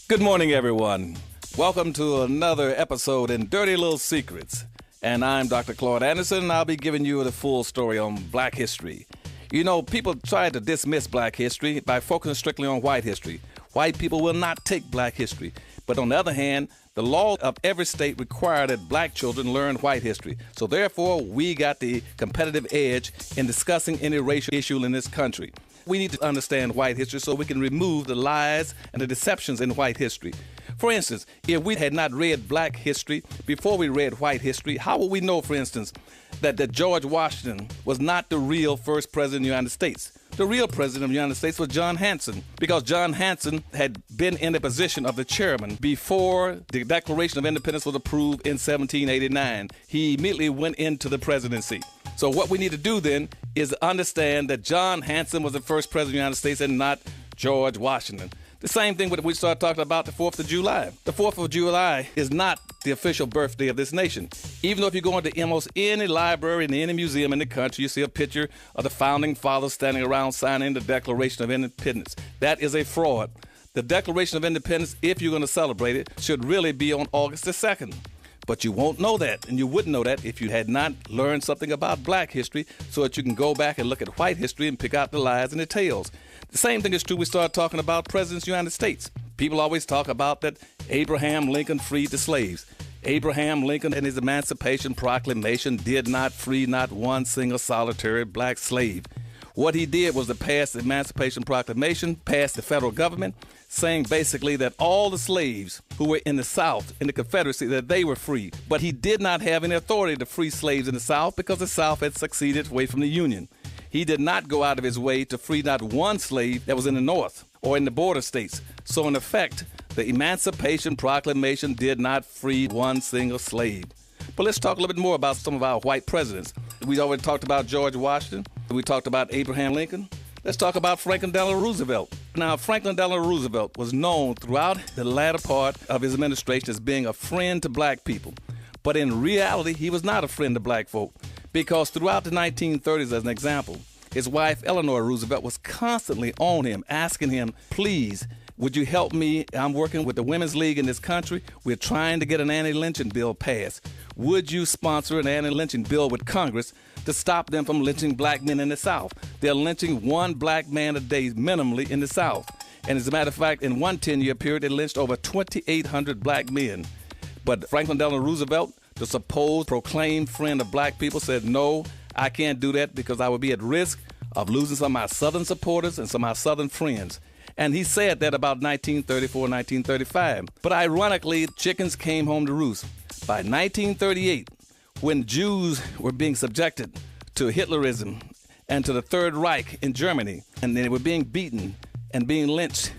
Good morning, everyone. Welcome to another episode in Dirty Little Secrets. And I'm Dr. Claud Anderson, and I'll be giving you the full story on black history. You know, people try to dismiss black history by focusing strictly on white history. White people will not take black history. But on the other hand, the law of every state require that black children learn white history. So therefore, we got the competitive edge in discussing any racial issue in this country. We need to understand white history so we can remove the lies and the deceptions in white history. For instance, if we had not read black history before we read white history, how would we know, for instance, that George Washington was not the real first president of the United States? The real president of the United States was John Hanson, because John Hanson had been in the position of the chairman before the Declaration of Independence was approved in 1789. He immediately went into the presidency. So what we need to do then is understand that John Hanson was the first president of the United States and not George Washington. The same thing when we start talking about the 4th of July. The 4th of July is not the official birthday of this nation. Even though if you go into almost any library and any museum in the country, you see a picture of the founding fathers standing around signing the Declaration of Independence. That is a fraud. The Declaration of Independence, if you're going to celebrate it, should really be on August the 2nd. But you won't know that, and you wouldn't know that if you had not learned something about black history so that you can go back and look at white history and pick out the lies and the tales. The same thing is true. We start talking about presidents of the United States. People always talk about that Abraham Lincoln freed the slaves. Abraham Lincoln and his Emancipation Proclamation did not free not one single solitary black slave. What he did was to pass the Emancipation Proclamation, pass the federal government, saying basically that all the slaves who were in the South, in the Confederacy, that they were free. But he did not have any authority to free slaves in the South because the South had seceded away from the Union. He did not go out of his way to free not one slave that was in the North or in the border states. So in effect, the Emancipation Proclamation did not free one single slave. But let's talk a little bit more about some of our white presidents. We already talked about George Washington. We talked about Abraham Lincoln. Let's talk about Franklin Delano Roosevelt. Now, Franklin Delano Roosevelt was known throughout the latter part of his administration as being a friend to black people. But in reality, he was not a friend to black folk, because throughout the 1930s, as an example, his wife, Eleanor Roosevelt, was constantly on him, asking him, please, would you help me? I'm working with the Women's League in this country. We're trying to get an anti-lynching bill passed. Would you sponsor an anti-lynching bill with Congress to stop them from lynching black men in the South? They're lynching one black man a day minimally in the South. And as a matter of fact, in one 10-year period, they lynched over 2,800 black men. But Franklin Delano Roosevelt, the supposed proclaimed friend of black people, said, no, I can't do that because I would be at risk of losing some of my Southern supporters and some of my Southern friends. And he said that about 1934, 1935. But ironically, chickens came home to roost. By 1938, when Jews were being subjected to Hitlerism and to the Third Reich in Germany, and they were being beaten and being lynched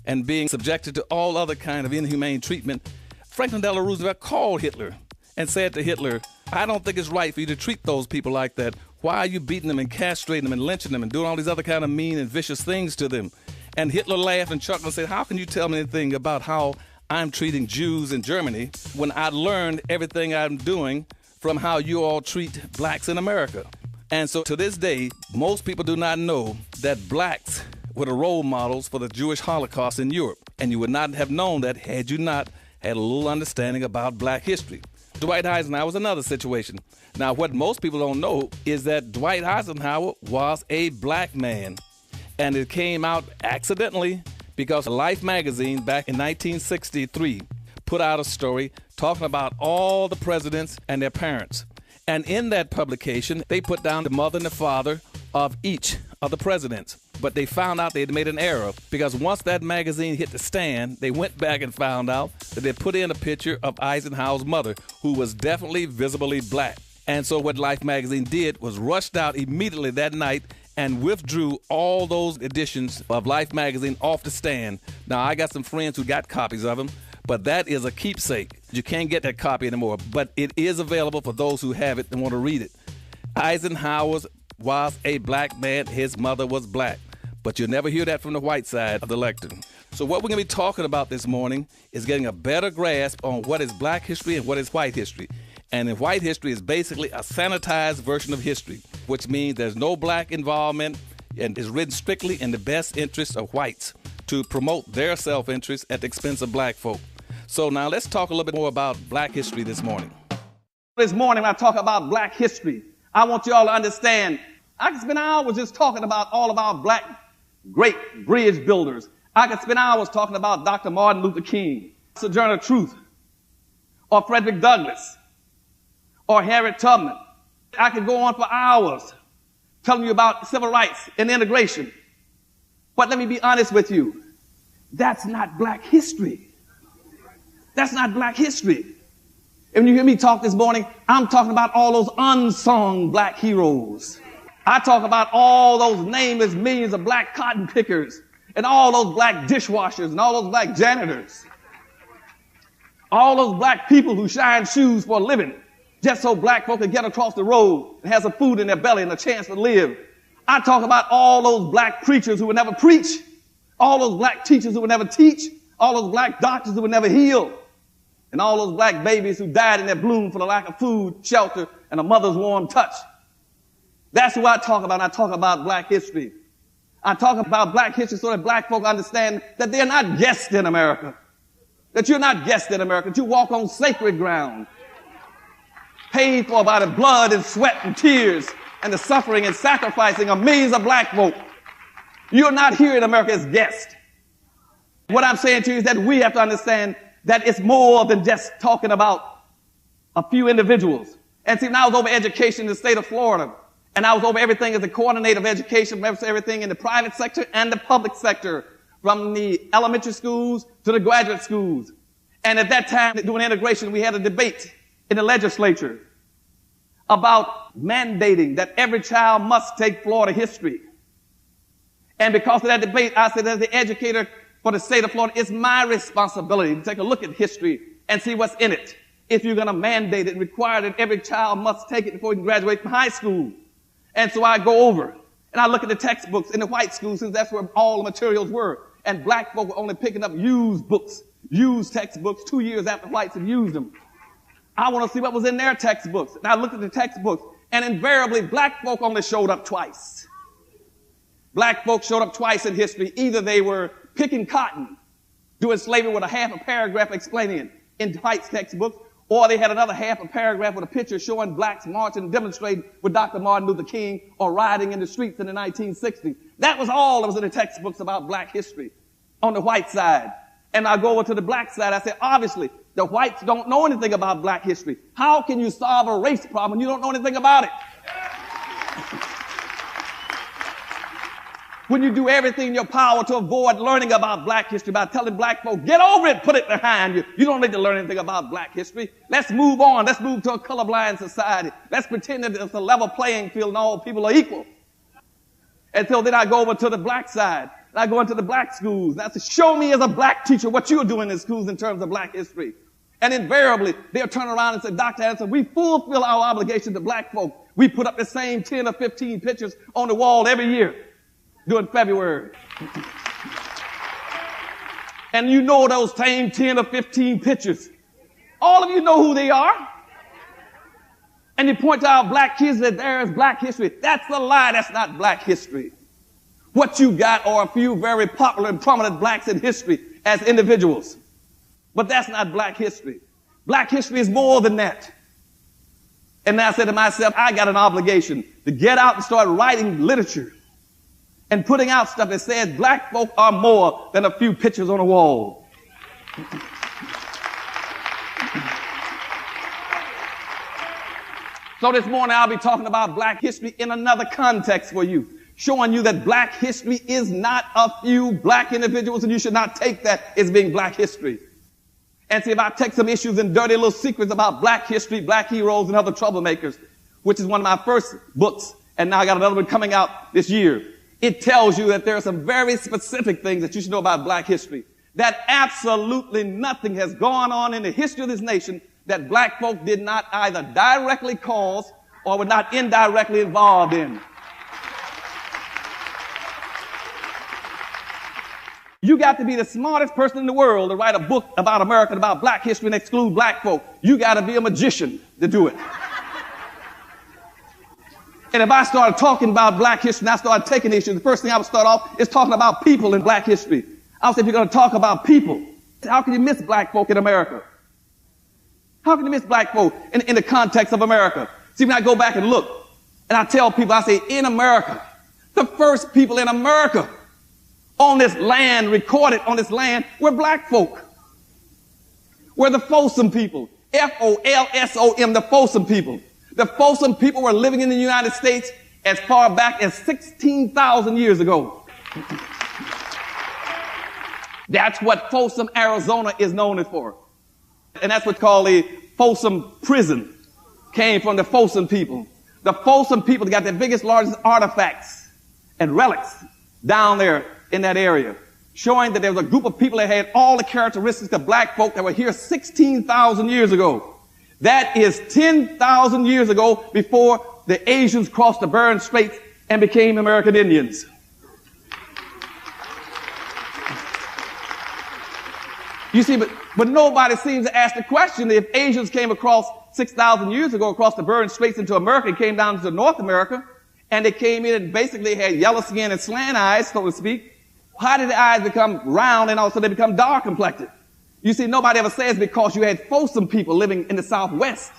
and being subjected to all other kind of inhumane treatment, Franklin Delano Roosevelt called Hitler and said to Hitler, I don't think it's right for you to treat those people like that. Why are you beating them and castrating them and lynching them and doing all these other kind of mean and vicious things to them? And Hitler laughed and chuckled and said, how can you tell me anything about how I'm treating Jews in Germany when I learned everything I'm doing from how you all treat blacks in America? And so to this day, most people do not know that blacks were the role models for the Jewish Holocaust in Europe. And you would not have known that had you not had a little understanding about black history. Dwight Eisenhower was another situation. Now, what most people don't know is that Dwight Eisenhower was a black man. And it came out accidentally because Life magazine back in 1963 put out a story talking about all the presidents and their parents. And in that publication, they put down the mother and the father of each of the presidents. But they found out they had made an error because once that magazine hit the stand, they went back and found out that they put in a picture of Eisenhower's mother, who was definitely visibly black. And so what Life magazine did was rushed out immediately that night and withdrew all those editions of Life magazine off the stand. Now, I got some friends who got copies of them, but that is a keepsake. You can't get that copy anymore, but it is available for those who have it and want to read it. Eisenhower was a black man. His mother was black. But you'll never hear that from the white side of the lectern. So what we're going to be talking about this morning is getting a better grasp on what is black history and what is white history. And in white history is basically a sanitized version of history, which means there's no black involvement and is written strictly in the best interest of whites to promote their self-interest at the expense of black folk. So now let's talk a little bit more about black history this morning. This morning when I talk about black history, I want you all to understand, I could spend hours just talking about all of our black great bridge builders. I could spend hours talking about Dr. Martin Luther King, Sojourner Truth, or Frederick Douglass, or Harriet Tubman. I could go on for hours telling you about civil rights and integration. But let me be honest with you. That's not black history. That's not black history. And when you hear me talk this morning, I'm talking about all those unsung black heroes. I talk about all those nameless millions of black cotton pickers and all those black dishwashers and all those black janitors. All those black people who shine shoes for a living just so black folk can get across the road and have some food in their belly and a chance to live. I talk about all those black preachers who would never preach, all those black teachers who would never teach, all those black doctors who would never heal, and all those black babies who died in their bloom for the lack of food, shelter, and a mother's warm touch. That's who I talk about. I talk about black history. I talk about black history so that black folk understand that they're not guests in America, that you're not guests in America, that you walk on sacred ground, paid for by the blood and sweat and tears and the suffering and sacrificing of millions of black folk. You're not here in America as guests. What I'm saying to you is that we have to understand that it's more than just talking about a few individuals. And see, when I was over education in the state of Florida, and I was over everything as a coordinator of education, everything in the private sector and the public sector, from the elementary schools to the graduate schools. And at that time, doing integration, we had a debate in the legislature about mandating that every child must take Florida history. And because of that debate, I said, as the educator for the state of Florida, it's my responsibility to take a look at history and see what's in it. If you're going to mandate it, require that every child must take it before he can graduate from high school. And so I go over and I look at the textbooks in the white schools, since that's where all the materials were. And black folk were only picking up used books, used textbooks 2 years after whites had used them. I want to see what was in their textbooks. And I looked at the textbooks, and invariably black folk only showed up twice. Black folk showed up twice in history. Either they were picking cotton, doing slavery with a half a paragraph explaining it in white textbooks, or they had another half a paragraph with a picture showing blacks marching and demonstrating with Dr. Martin Luther King or rioting in the streets in the 1960s. That was all that was in the textbooks about black history on the white side. And I go over to the black side. I say, obviously, the whites don't know anything about black history. How can you solve a race problem when you don't know anything about it? When you do everything in your power to avoid learning about black history by telling black folk, get over it, put it behind you. You don't need to learn anything about black history. Let's move on. Let's move to a colorblind society. Let's pretend that it's a level playing field and all people are equal. And so then I go over to the black side. And I go into the black schools. And I say, show me as a black teacher what you're doing in schools in terms of black history. And invariably, they'll turn around and say, Dr. Anderson, we fulfill our obligation to black folk. We put up the same 10 or 15 pictures on the wall every year during February. And you know those same 10 or 15 pictures. All of you know who they are. And you point to our black kids that there is black history. That's a lie. That's not black history. What you got are a few very popular and prominent blacks in history as individuals. But that's not black history. Black history is more than that. And I said to myself, I got an obligation to get out and start writing literature and putting out stuff that says black folk are more than a few pictures on a wall. So this morning I'll be talking about black history in another context for you, showing you that black history is not a few black individuals, and you should not take that as being black history. And see, if I take some issues and dirty little secrets about black history, black heroes, and other troublemakers, which is one of my first books, and now I got another one coming out this year, it tells you that there are some very specific things that you should know about black history, that absolutely nothing has gone on in the history of this nation that black folk did not either directly cause or were not indirectly involved in. You got to be the smartest person in the world to write a book about America and about black history and exclude black folk. You got to be a magician to do it. And if I started talking about black history and I started taking issues, the first thing I would start off is talking about people in black history. I said, if you're going to talk about people, how can you miss black folk in America? How can you miss black folk in the context of America? See, when I go back and look, and I tell people, I say, in America, the first people in America on this land, recorded on this land, were black folk. Were the Folsom people. Folsom, the Folsom people. The Folsom people were living in the United States as far back as 16,000 years ago. That's what Folsom, Arizona is known for. And that's what's called the Folsom prison. Came from the Folsom people. The Folsom people got the biggest, largest artifacts and relics down there in that area, showing that there was a group of people that had all the characteristics of black folk that were here 16,000 years ago. That is 10,000 years ago before the Asians crossed the Bering Straits and became American Indians. You see, but nobody seems to ask the question, if Asians came across 6,000 years ago across the Bering Straits into America and came down to North America, and they came in and basically had yellow skin and slant eyes, so to speak, how did the eyes become round and also they become dark complected? You see, nobody ever says because you had Folsom people living in the Southwest,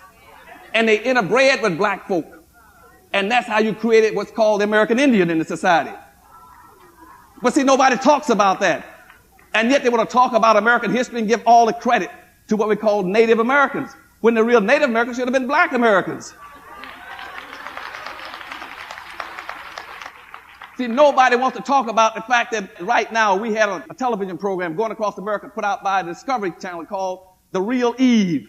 and they interbred with black folk. And that's how you created what's called the American Indian in the society. But see, nobody talks about that. And yet they want to talk about American history and give all the credit to what we call Native Americans, when the real Native Americans should have been black Americans. See, nobody wants to talk about the fact that right now we had a television program going across America put out by the Discovery Channel called The Real Eve.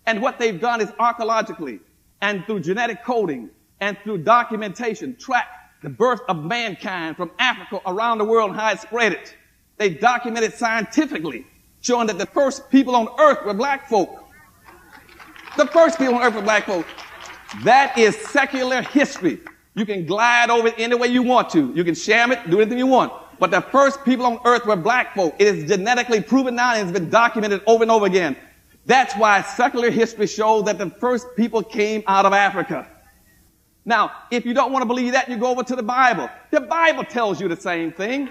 And what they've done is archaeologically and through genetic coding and through documentation track the birth of mankind from Africa around the world and how it spread it. They documented scientifically, showing that the first people on earth were black folk. The first people on earth were black folk. That is secular history. You can glide over it any way you want to. You can sham it, do anything you want. But the first people on earth were black folk. It is genetically proven now and it's been documented over and over again. That's why secular history shows that the first people came out of Africa. Now, if you don't want to believe that, you go over to the Bible. The Bible tells you the same thing.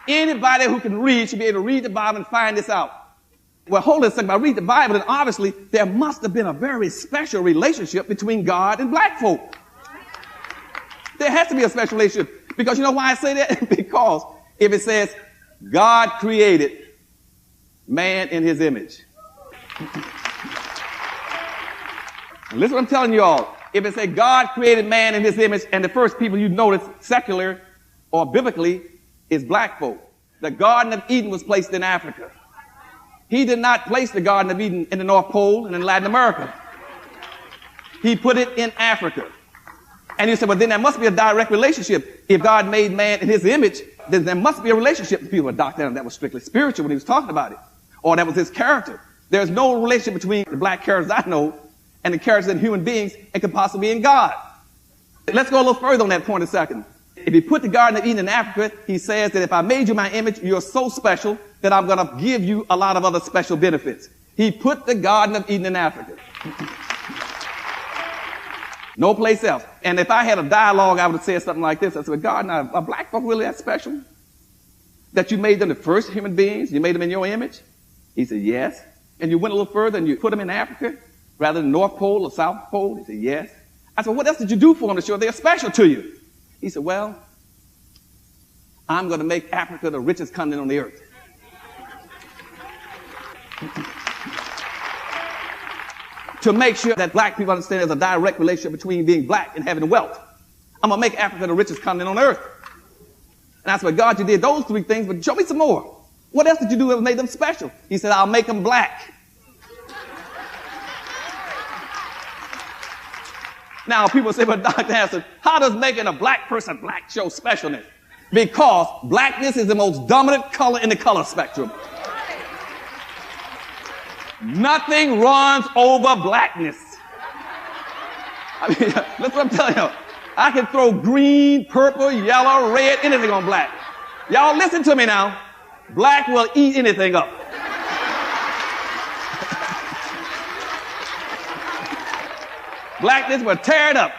Anybody who can read should be able to read the Bible and find this out. Well, hold on a second. I read the Bible, and obviously there must have been a very special relationship between God and black folk. There has to be a special relationship. Because you know why I say that? Because if it says God created man in his image. Listen what I'm telling you all. If it says God created man in his image, and the first people you notice secular or biblically is black folk. The Garden of Eden was placed in Africa. He did not place the Garden of Eden in the North Pole and in Latin America. He put it in Africa. And you said, well, then there must be a direct relationship. If God made man in his image, then there must be a relationship. People would dock down that was strictly spiritual when he was talking about it. Or that was his character. There's no relationship between the black characters I know and the characters in human beings and could possibly be in God. Let's go a little further on that point a second. If he put the Garden of Eden in Africa, he says that if I made you my image, you're so special that I'm going to give you a lot of other special benefits. He put the Garden of Eden in Africa. No place else. And if I had a dialogue, I would have said something like this. I said, God, now, are black folk really that special? That you made them the first human beings? You made them in your image? He said, yes. And you went a little further and you put them in Africa rather than North Pole or South Pole? He said, yes. I said, what else did you do for them to show they're special to you? He said, well, I'm going to make Africa the richest continent on the earth. To make sure that black people understand there's a direct relationship between being black and having wealth. I'm going to make Africa the richest continent on earth. And I said, well, God, you did those three things, but show me some more. What else did you do that made them special? He said, I'll make them black. Now, people say, but Dr. Hanson, how does making a black person black show specialness? Because blackness is the most dominant color in the color spectrum. Nothing runs over blackness. I mean, that's what I'm telling you. I can throw green, purple, yellow, red, anything on black. Y'all listen to me now. Black will eat anything up. Blackness will tear it up.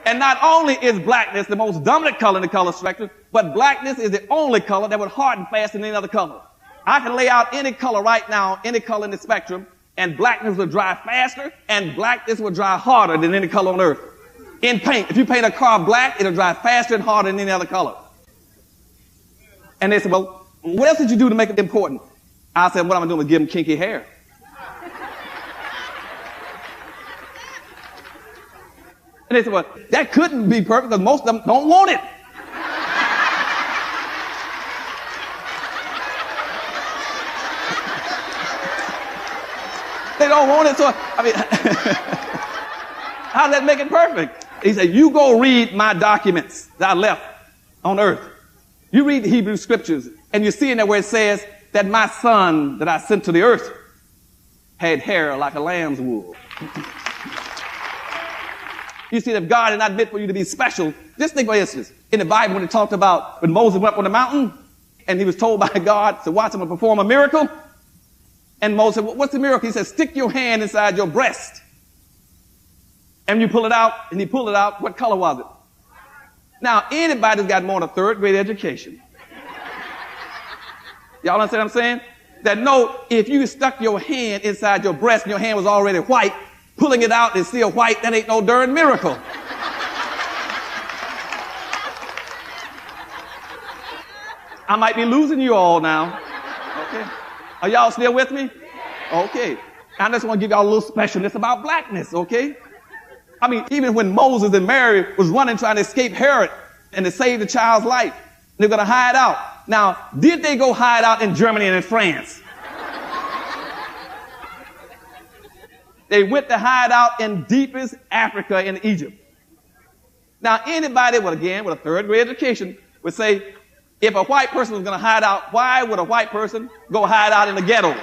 And not only is blackness the most dominant color in the color spectrum, but blackness is the only color that would harden faster than any other color. I can lay out any color right now, any color in the spectrum, and blackness will dry faster, and blackness will dry harder than any color on earth. In paint, if you paint a car black, it'll dry faster and harder than any other color. And they said, well, what else did you do to make it important? I said, what I'm doing is give them kinky hair. And they said, well, that couldn't be perfect because most of them don't want it. They don't want it, so, I mean, how does that make it perfect? He said, you go read my documents that I left on earth. You read the Hebrew scriptures, and you see in there where it says that my son that I sent to the earth had hair like a lamb's wool. You see, if God did not meant for you to be special, just think, for instance, in the Bible when it talked about when Moses went up on the mountain, and he was told by God to watch him perform a miracle. And Moses said, well, what's the miracle? He said, stick your hand inside your breast. And you pull it out, and he pulled it out. What color was it? Now, anybody who's got more than a third grade education, y'all understand what I'm saying? That no, if you stuck your hand inside your breast and your hand was already white, pulling it out and still white, that ain't no darn miracle. I might be losing you all now. Okay. Are y'all still with me? Okay. I just want to give y'all a little specialness about blackness, okay? I mean, even when Moses and Mary was running trying to escape Herod and to save the child's life, they're going to hide out. Now, did they go hide out in Germany and in France? They went to hide out in deepest Africa in Egypt. Now, anybody with a third grade education would say, if a white person was going to hide out, why would a white person go hide out in the ghetto?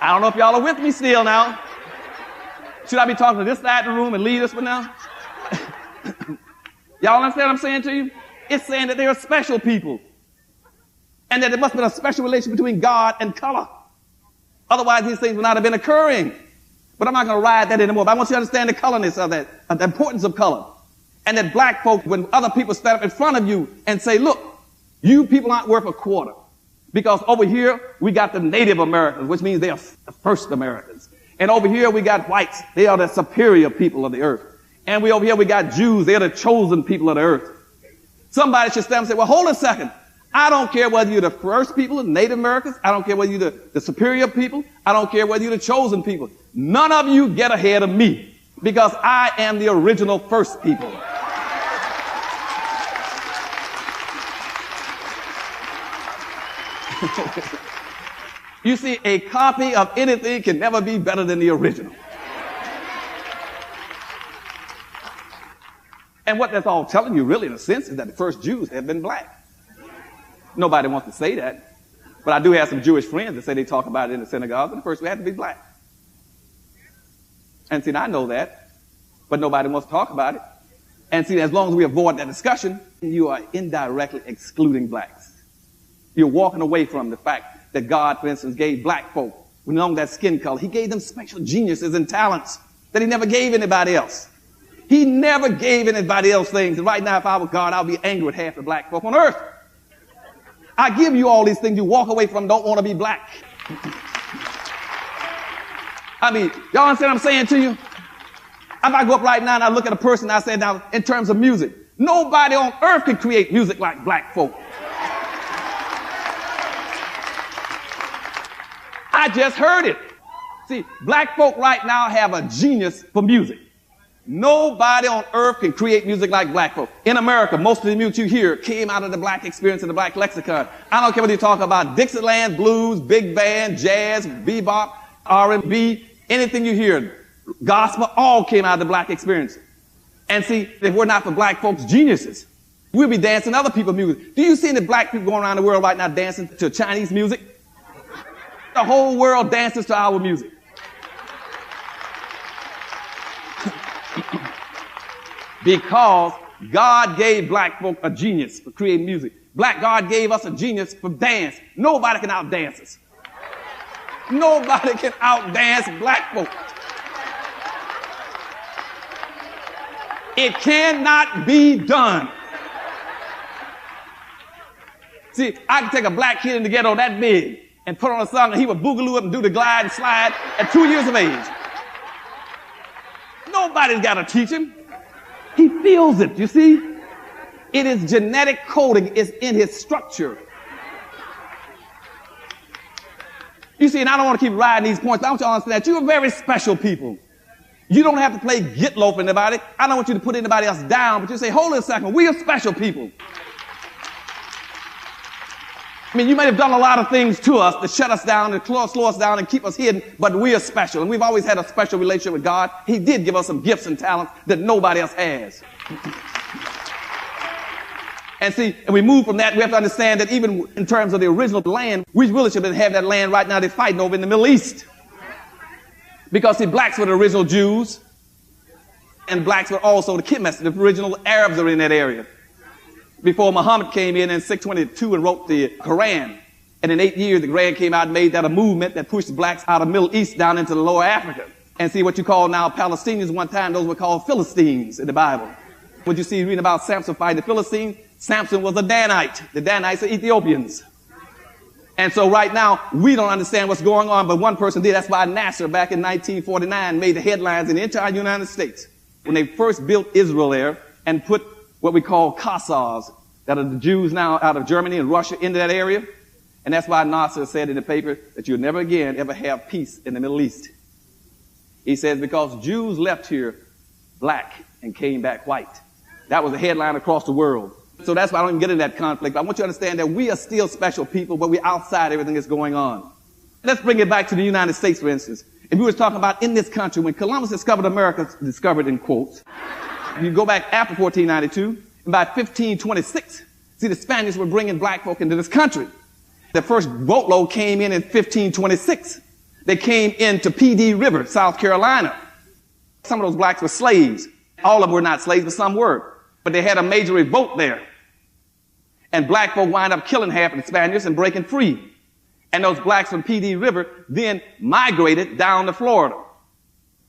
I don't know if y'all are with me still now. Should I be talking to this side of the room and leave this one now? Y'all understand what I'm saying to you? It's saying that they are special people. And that there must have been a special relation between God and color. Otherwise, these things would not have been occurring. But I'm not going to ride that anymore. But I want you to understand the colorness of that, the importance of color. And that black folk, when other people stand up in front of you and say, look, you people aren't worth a quarter. Because over here, we got the Native Americans, which means they are the first Americans. And over here, we got whites. They are the superior people of the earth. And over here, we got Jews. They are the chosen people of the earth. Somebody should stand and say, well, hold a second. I don't care whether you're the first people, the Native Americans. I don't care whether you're the superior people. I don't care whether you're the chosen people. None of you get ahead of me because I am the original first people. You see, a copy of anything can never be better than the original. And what that's all telling you, really, in a sense, is that the first Jews have been black. Nobody wants to say that. But I do have some Jewish friends that say they talk about it in the synagogue, and the first we had to be black. And see, I know that, but nobody wants to talk about it. And see, as long as we avoid that discussion, you are indirectly excluding blacks. You're walking away from the fact that God, for instance, gave black folk, along that skin color, he gave them special geniuses and talents that he never gave anybody else. He never gave anybody else things. And right now, if I were God, I'll be angry with half the black folk on earth. I give you all these things. You walk away from, don't want to be black. I mean, y'all understand what I'm saying to you? If I go up right now and I look at a person, I say, now, in terms of music, nobody on earth can create music like black folk. I just heard it. See, black folk right now have a genius for music. Nobody on earth can create music like black folk. In America, most of the music you hear came out of the black experience and the black lexicon. I don't care whether you talk about Dixieland, blues, big band, jazz, bebop, R&B, anything you hear, gospel, all came out of the black experience. And see, if we're not for black folks' geniuses, we'll be dancing other people's music. Do you see any black people going around the world right now dancing to Chinese music? The whole world dances to our music. Because God gave black folk a genius for creating music. God gave us a genius for dance. Nobody can outdance us. Nobody can outdance black folk. It cannot be done. See, I can take a black kid in the ghetto that big and put on a song and he would boogaloo up and do the glide and slide at 2 years of age. Nobody's got to teach him. He feels it, you see? It is genetic coding. It's in his structure. You see, and I don't want to keep riding these points, but I want you to understand that you are very special people. You don't have to play get low for anybody. I don't want you to put anybody else down, but you say, hold on a second, we are special people. I mean, you may have done a lot of things to us to shut us down and slow us down and keep us hidden, but we are special. And we've always had a special relationship with God. He did give us some gifts and talents that nobody else has. And see, and we move from that, we have to understand that even in terms of the original land, we really should have that land right now they're fighting over in the Middle East. Because, see, blacks were the original Jews, and blacks were also the Kemetes, the original Arabs are in that area. Before Muhammad came in 622 and wrote the Quran. And in 8 years, the Quran came out and made that a movement that pushed blacks out of the Middle East down into the lower Africa. And see, what you call now Palestinians, one time those were called Philistines in the Bible. What you see reading about Samson fighting the Philistines, Samson was a Danite. The Danites are Ethiopians. And so right now, we don't understand what's going on, but one person did. That's why Nasser, back in 1949, made the headlines in the entire United States. When they first built Israel there and put what we call Khazars, that are the Jews now out of Germany and Russia, into that area. And that's why Nasser said in the paper that you'll never again ever have peace in the Middle East. He says, because Jews left here black and came back white. That was a headline across the world. So that's why I don't even get into that conflict. I want you to understand that we are still special people, but we're outside everything that's going on. Let's bring it back to the United States, for instance. If we were talking about in this country, when Columbus discovered America, discovered in quotes, you go back after 1492, and by 1526, see, the Spaniards were bringing black folk into this country. The first boatload came in 1526. They came into P.D. River, South Carolina. Some of those blacks were slaves. All of them were not slaves, but some were. But they had a major revolt there. And black folk wind up killing half of the Spaniards and breaking free. And those blacks from P.D. River then migrated down to Florida,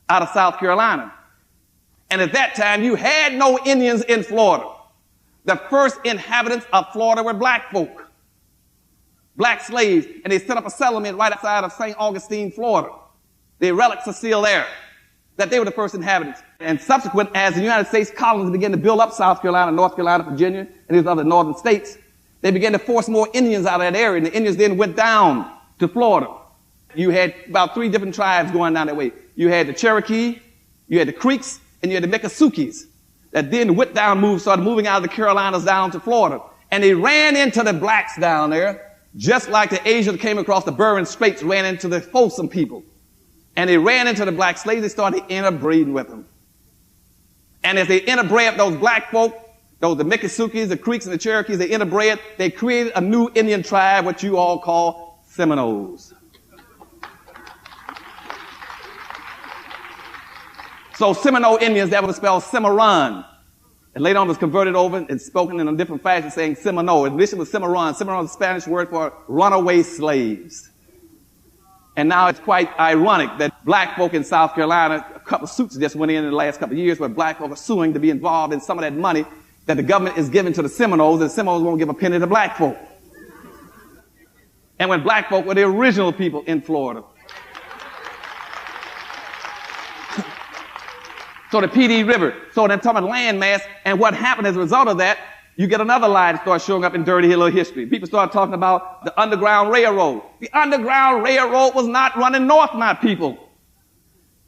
out of South Carolina. And at that time, you had no Indians in Florida. The first inhabitants of Florida were black folk, black slaves, and they set up a settlement right outside of St. Augustine, Florida. The relics are still there, that they were the first inhabitants. And subsequent, as the United States colonies began to build up South Carolina, North Carolina, Virginia, and these other northern states, they began to force more Indians out of that area, and the Indians then went down to Florida. You had about 3 different tribes going down that way. You had the Cherokee, you had the Creeks, and you had the Miccosukes that then went down, started moving out of the Carolinas down to Florida. And they ran into the blacks down there, just like the Asians that came across the Bering Straits ran into the Folsom people. And they ran into the black slaves, they started interbreeding with them. And as they interbred those black folk, the Miccosukes, the Creeks, and the Cherokees, they interbred, they created a new Indian tribe, what you all call Seminoles. So Seminole Indians, that was spelled Cimarron. And later on was converted over and spoken in a different fashion, saying Seminole. Initially was Cimarron. Cimarron is a Spanish word for runaway slaves. And now it's quite ironic that black folk in South Carolina, a couple of suits just went in the last couple of years where black folk are suing to be involved in some of that money that the government is giving to the Seminoles, and the Seminoles won't give a penny to black folk. And when black folk were the original people in Florida. So the P.D. River, so they're talking about land mass, and what happened as a result of that, you get another lie that starts showing up in dirty little history. People start talking about the Underground Railroad. The Underground Railroad was not running north, my people.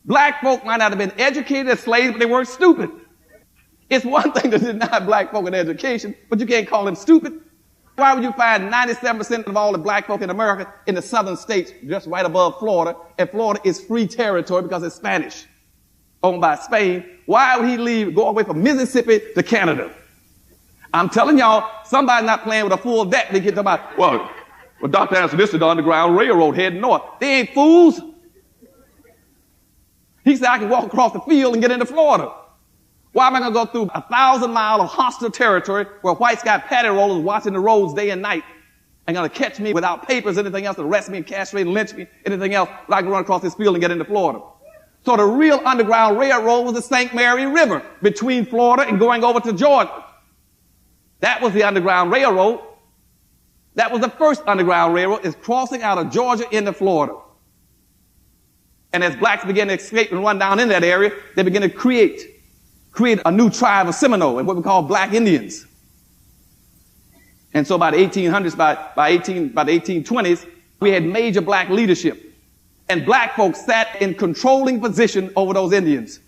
Black folk might not have been educated as slaves, but they weren't stupid. It's one thing to deny black folk an education, but you can't call them stupid. Why would you find 97% of all the black folk in America in the southern states, just right above Florida, and Florida is free territory because it's Spanish, owned by Spain? Why would he go away from Mississippi to Canada? I'm telling y'all, somebody's not playing with a full deck. They get talking about, well, Dr. Anderson, this is the Underground Railroad heading north. They ain't fools. He said, I can walk across the field and get into Florida. Why am I going to go through 1,000 miles of hostile territory where whites got patty rollers watching the roads day and night and going to catch me without papers, anything else, arrest me and castrate and lynch me, anything else, but I can run across this field and get into Florida. So the real Underground Railroad was the St. Mary River between Florida and going over to Georgia. That was the Underground Railroad. That was the first Underground Railroad, is crossing out of Georgia into Florida. And as blacks began to escape and run down in that area, they began to create a new tribe of Seminole, and what we call black Indians. And so by the 1800s, by the 1820s, we had major black leadership. And black folks sat in controlling position over those Indians.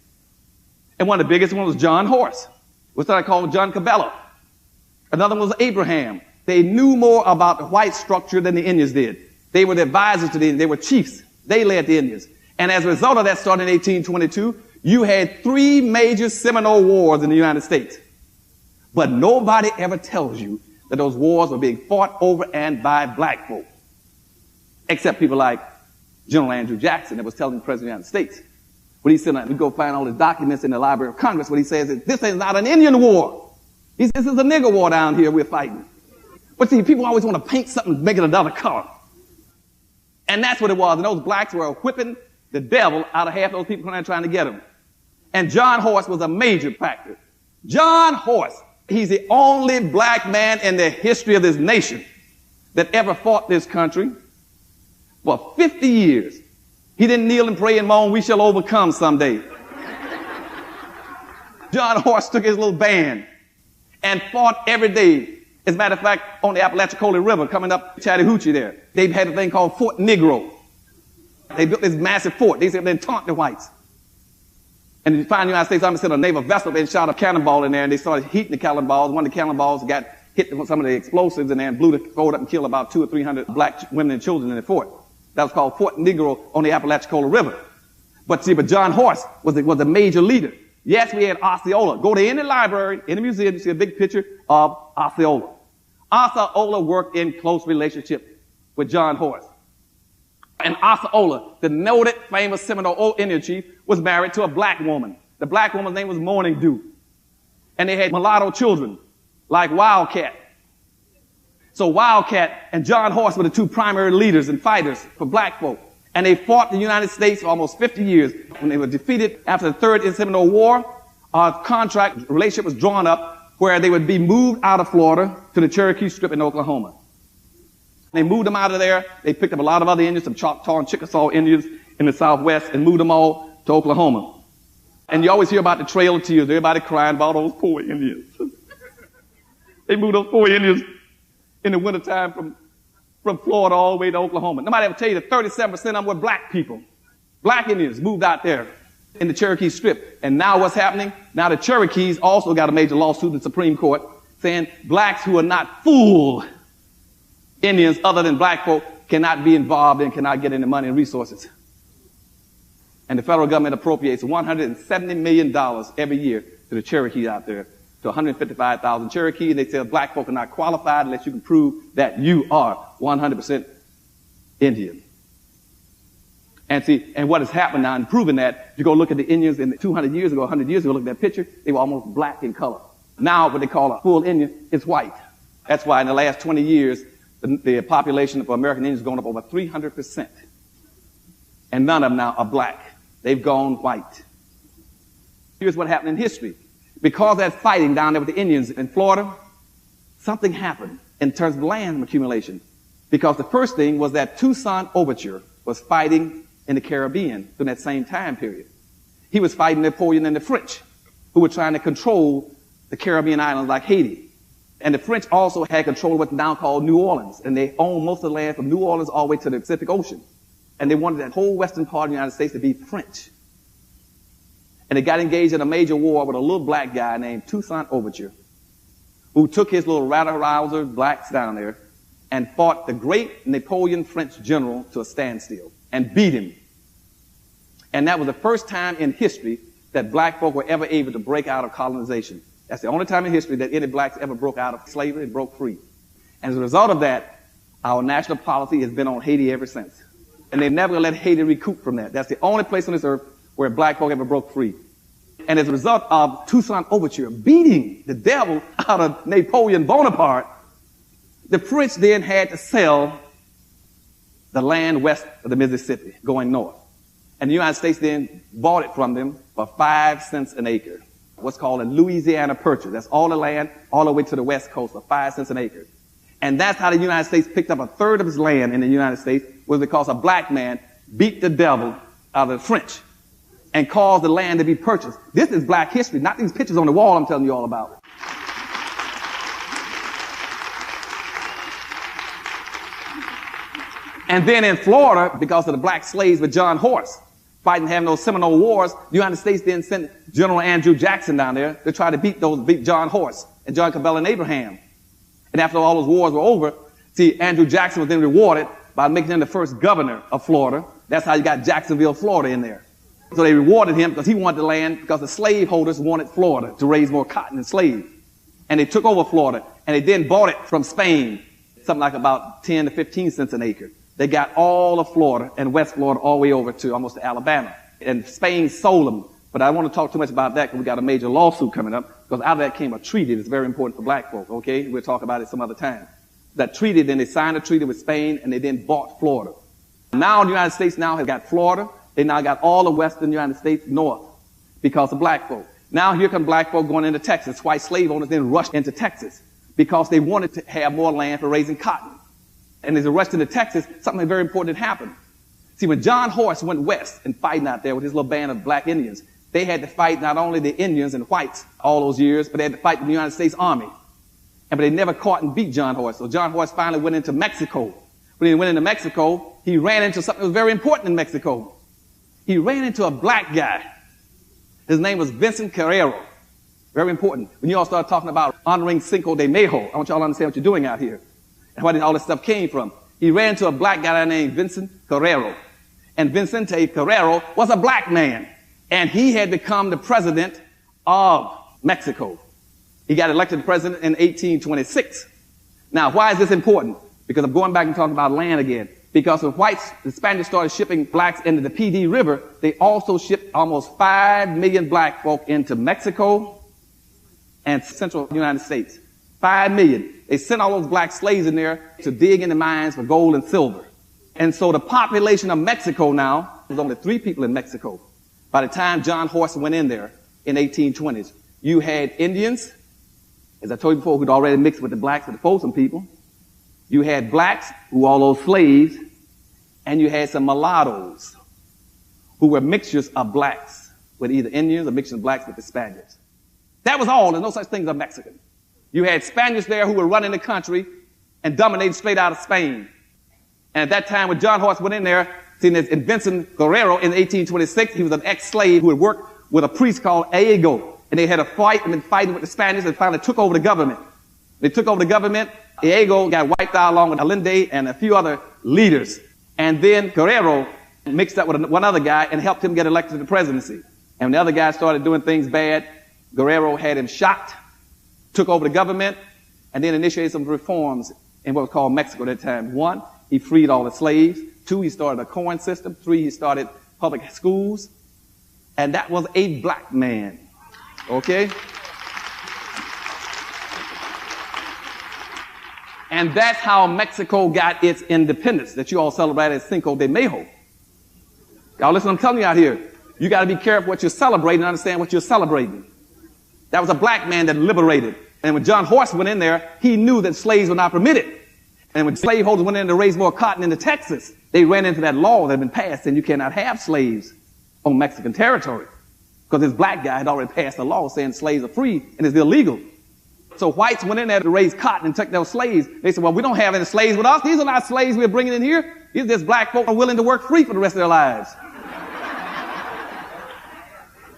And one of the biggest ones was John Horse. What's that called? John Cabela. Another one was Abraham. They knew more about the white structure than the Indians did. They were the advisors to the Indians. They were chiefs. They led the Indians. And as a result of that, starting in 1822, you had 3 major Seminole wars in the United States. But nobody ever tells you that those wars were being fought over and by black folk. Except people like General Andrew Jackson that was telling the President of the United States. When he said, we go find all the documents in the Library of Congress, what he says is, this is not an Indian war. He says, this is a nigger war down here we're fighting. But see, people always want to paint something, make it another color. And that's what it was. And those blacks were whipping the devil out of half those people trying to get him. And John Horse was a major factor. John Horse, he's the only black man in the history of this nation that ever fought this country. For 50 years, he didn't kneel and pray and moan, we shall overcome someday. John Horse took his little band and fought every day. As a matter of fact, on the Apalachicola River, coming up Chattahoochee there, they had a thing called Fort Negro. They built this massive fort. They said they'd taunt the whites. And you find the United States Army sent a naval vessel, they shot a cannonball in there, and they started heating the cannonballs. One of the cannonballs got hit with some of the explosives in there and blew the fort up and killed about 200 or 300 black women and children in the fort. That was called Fort Negro on the Apalachicola River. But John Horse was a major leader. Yes, we had Osceola. Go to any library, any museum, you see a big picture of Osceola. Osceola worked in close relationship with John Horse. And Osceola, the noted, famous Seminole Indian chief, was married to a black woman. The black woman's name was Morning Dew. And they had mulatto children, like Wildcat. So Wildcat and John Horse were the 2 primary leaders and fighters for black folk. And they fought the United States for almost 50 years. When they were defeated after the Third Seminole War, a contract relationship was drawn up where they would be moved out of Florida to the Cherokee Strip in Oklahoma. They moved them out of there. They picked up a lot of other Indians, some Choctaw and Chickasaw Indians in the Southwest, and moved them all to Oklahoma. And you always hear about the Trail of Tears. Everybody crying about those poor Indians. They moved those poor Indians in the wintertime from Florida all the way to Oklahoma. Nobody ever tell you that 37% of them were black people. Black Indians moved out there in the Cherokee Strip. And now what's happening? Now the Cherokees also got a major lawsuit in the Supreme Court saying blacks who are not full Indians other than black folk cannot be involved and cannot get any money and resources. And the federal government appropriates $170 million every year to the Cherokee out there, to 155,000 Cherokee, and they say black folk are not qualified unless you can prove that you are 100% Indian. And what has happened now in proving that, if you go look at the Indians in 200 years ago, 100 years ago, look at that picture, they were almost black in color. Now what they call a full Indian is white. That's why in the last 20 years, the population of American Indians has gone up over 300%. And none of them now are black. They've gone white. Here's what happened in history. Because of that fighting down there with the Indians in Florida, something happened in terms of land accumulation. Because the first thing was that Toussaint Overture was fighting in the Caribbean during that same time period. He was fighting Napoleon and the French, who were trying to control the Caribbean islands like Haiti. And the French also had control of what's now called New Orleans. And they owned most of the land from New Orleans all the way to the Pacific Ocean. And they wanted that whole western part of the United States to be French. And they got engaged in a major war with a little black guy named Toussaint Overture, who took his little rouser blacks down there and fought the great Napoleon French general to a standstill and beat him. And that was the first time in history that black folk were ever able to break out of colonization. That's the only time in history that any blacks ever broke out of slavery and broke free. And as a result of that, our national policy has been on Haiti ever since. And they never let Haiti recoup from that. That's the only place on this earth where black folk ever broke free. And as a result of Toussaint Overture beating the devil out of Napoleon Bonaparte, The French then had to sell the land west of the Mississippi, going north. And the United States then bought it from them for 5 cents an acre. What's called a Louisiana Purchase. That's all the land all the way to the west coast for 5 cents an acre. And that's how the United States picked up a third of its land in the United States, was because a black man beat the devil out of the French and caused the land to be purchased. This is black history, not these pictures on the wall I'm telling you all about. And then in Florida, because of the black slaves with John Horse, fighting, having those Seminole Wars, the United States then sent General Andrew Jackson down there to try to beat John Horse and John Cabell and Abraham. And after all those wars were over, see, Andrew Jackson was then rewarded by making him the first governor of Florida. That's how you got Jacksonville, Florida in there. So they rewarded him because he wanted the land, because the slaveholders wanted Florida to raise more cotton and slaves. And they took over Florida, and they then bought it from Spain, something like about 10 to 15 cents an acre. They got all of Florida and West Florida all the way over to almost to Alabama. And Spain sold them. But I don't want to talk too much about that because we got a major lawsuit coming up, because out of that came a treaty that's very important for black folk, okay? We'll talk about it some other time. That treaty, then they signed a treaty with Spain, and they then bought Florida. Now the United States now has got Florida. They now got all the western United States north because of black folk. Now here come black folk going into Texas. White slave owners then rushed into Texas because they wanted to have more land for raising cotton. And as they rushed into Texas, something very important had happened. See, when John Horse went west and fighting out there with his little band of black Indians, they had to fight not only the Indians and whites all those years, but they had to fight the United States Army. But they never caught and beat John Horse. So John Horse finally went into Mexico. When he went into Mexico, he ran into something that was very important in Mexico. He ran into a black guy. His name was Vincent Guerrero. Very important. When you all start talking about honoring Cinco de Mayo, I want you all to understand what you're doing out here and where all this stuff came from. He ran into a black guy named Vincent Guerrero. And Vicente Guerrero was a black man. And he had become the president of Mexico. He got elected president in 1826. Now, why is this important? Because I'm going back and talking about land again. Because when whites, the Spaniards started shipping blacks into the PD River, they also shipped almost 5 million black folk into Mexico and central United States. 5 million. They sent all those black slaves in there to dig in the mines for gold and silver. And so the population of Mexico now, there's only 3 people in Mexico. By the time John Horse went in there in 1820s, you had Indians, as I told you before, who'd already mixed with the blacks and the Folsom people. You had blacks, who were all those slaves, and you had some mulattoes, who were mixtures of blacks with either Indians or mixtures of blacks with the Spaniards. That was all. There's no such thing as a Mexican. You had Spaniards there who were running the country and dominating straight out of Spain. And at that time, when John Horse went in there, seeing this, in Vincent Guerrero in 1826, he was an ex-slave who had worked with a priest called Iago. And they had a fight and been fighting with the Spaniards and finally took over the government. They took over the government. Iago got wiped out along with Allende and a few other leaders. And then Guerrero mixed up with one other guy and helped him get elected to the presidency. And when the other guy started doing things bad, Guerrero had him shot, took over the government, and then initiated some reforms in what was called Mexico at that time. 1, he freed all the slaves. 2, he started a corn system. 3, he started public schools. And that was a black man. Okay? And that's how Mexico got its independence that you all celebrate as Cinco de Mayo. Y'all listen, I'm telling you out here, you got to be careful what you're celebrating and understand what you're celebrating. That was a black man that liberated. And when John Horse went in there, he knew that slaves were not permitted. And when slaveholders went in to raise more cotton into Texas, they ran into that law that had been passed, and you cannot have slaves on Mexican territory. Because this black guy had already passed a law saying slaves are free and it's illegal. So whites went in there to raise cotton and took those slaves. They said, well, we don't have any slaves with us. These are not slaves we're bringing in here. These are just black folk who are willing to work free for the rest of their lives.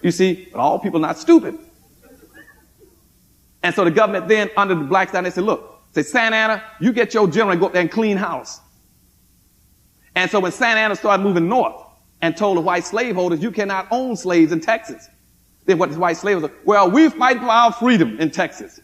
You see, but all people are not stupid. And so the government then, under the blacks down, they said, look, say, Santa Ana, you get your general and go up there and clean house. And so when Santa Ana started moving north and told the white slaveholders, you cannot own slaves in Texas. Then what the white slaves said, well, we're fighting for our freedom in Texas.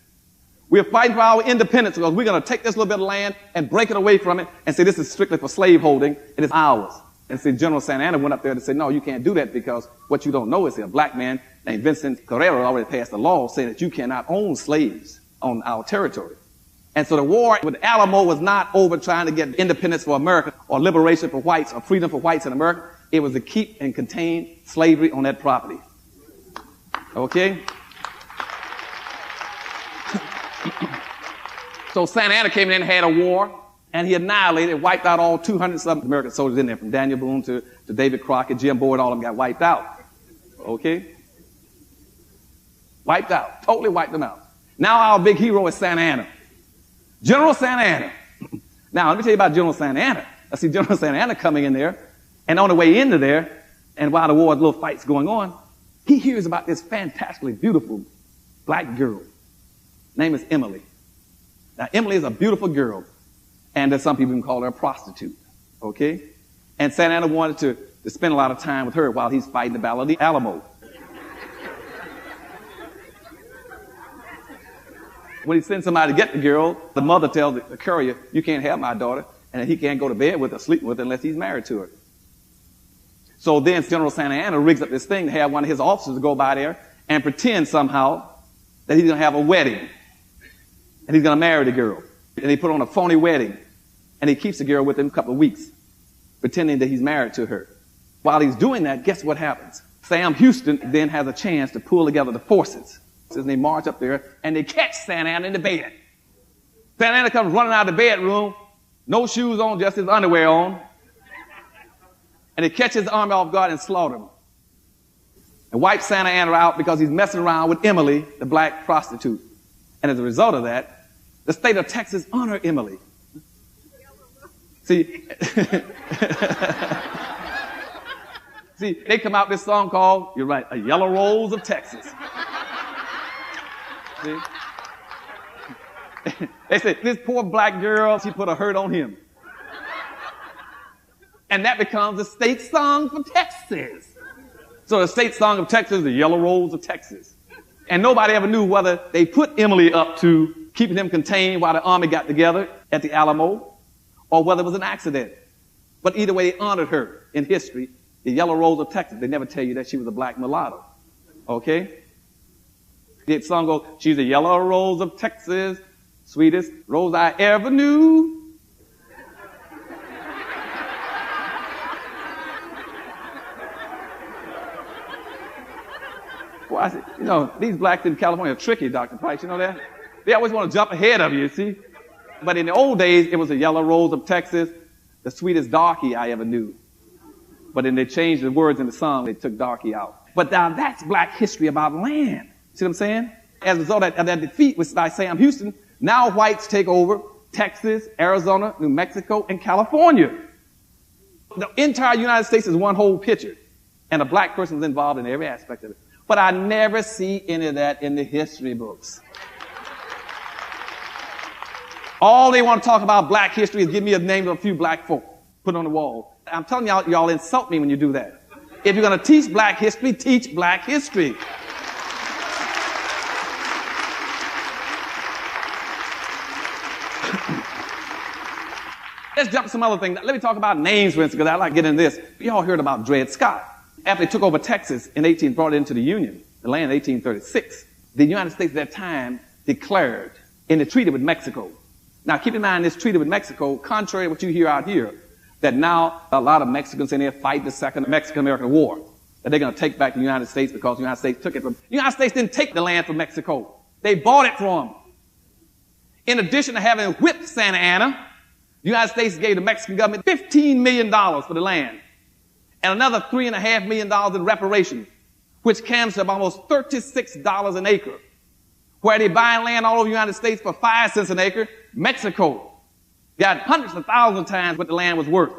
We're fighting for our independence because we're going to take this little bit of land and break it away from it and say this is strictly for slaveholding and it's ours. And see, General Santa Ana went up there to say, no, you can't do that because what you don't know is a black man named Vincent Guerrero already passed a law saying that you cannot own slaves on our territory. And so the war with Alamo was not over trying to get independence for America or liberation for whites or freedom for whites in America. It was to keep and contain slavery on that property. Okay? So Santa Anna came in and had a war, and he annihilated, wiped out all 200-something American soldiers in there, from Daniel Boone to David Crockett, Jim Boyd, all of them got wiped out. Okay? Wiped out. Totally wiped them out. Now our big hero is Santa Anna. General Santa Anna. Now, let me tell you about General Santa Anna. I see General Santa Anna coming in there, and on the way into there, and while the war, little fights going on, he hears about this fantastically beautiful black girl. Name is Emily. Now, Emily is a beautiful girl, and some people even call her a prostitute. Okay? And Santa Anna wanted to spend a lot of time with her while he's fighting the Battle of the Alamo. When he sends somebody to get the girl, the mother tells the courier, you can't have my daughter, and he can't go to bed with her, sleep with her, unless he's married to her. So then General Santa Anna rigs up this thing to have one of his officers go by there and pretend somehow that he's going to have a wedding. And he's going to marry the girl. And he put on a phony wedding. And he keeps the girl with him a couple of weeks, pretending that he's married to her. While he's doing that, guess what happens? Sam Houston then has a chance to pull together the forces. And they march up there, and they catch Santa Anna in the bed. Santa Anna comes running out of the bedroom, no shoes on, just his underwear on. And they catch his army off guard and slaughter him. And wipe Santa Anna out because he's messing around with Emily, the black prostitute. And as a result of that, the state of Texas honor Emily. See, see, they come out with this song called, you're right, A Yellow Rose of Texas. See? They say, this poor black girl, she put a hurt on him. And that becomes the state song for Texas. So the state song of Texas is The Yellow Rose of Texas. And nobody ever knew whether they put Emily up to keeping him contained while the army got together at the Alamo, or whether it was an accident. But either way, they honored her in history, the Yellow Rose of Texas. They never tell you that she was a black mulatto. Okay? The song goes, she's a yellow rose of Texas, sweetest rose I ever knew. Well, I said, you know, these blacks in California are tricky, Dr. Price, you know that? They always want to jump ahead of you, see? But in the old days, it was a yellow rose of Texas, the sweetest darky I ever knew. But then they changed the words in the song, they took darky out. But now that's black history about land. See what I'm saying? As a result of that defeat by Sam Houston, now whites take over Texas, Arizona, New Mexico, and California. The entire United States is one whole picture. And a black person is involved in every aspect of it. But I never see any of that in the history books. All they want to talk about black history is give me a name of a few black folk, put on the wall. I'm telling y'all insult me when you do that. If you're going to teach black history, teach black history. Let's jump to some other things. Let me talk about names, for instance, because I like getting into this. Y'all heard about Dred Scott. After they took over Texas brought it into the Union, the land in 1836, the United States at that time declared in the treaty with Mexico. Now, keep in mind this treaty with Mexico, contrary to what you hear out here, that now a lot of Mexicans in there fight the Second Mexican-American War, that they're going to take back the United States because the United States took it from. The United States didn't take the land from Mexico. They bought it from them. In addition to having whipped Santa Anna, the United States gave the Mexican government $15 million for the land and another $3.5 million in reparations, which comes to almost $36 an acre. Where they buying land all over the United States for 5 cents an acre, Mexico got hundreds of thousands of times what the land was worth.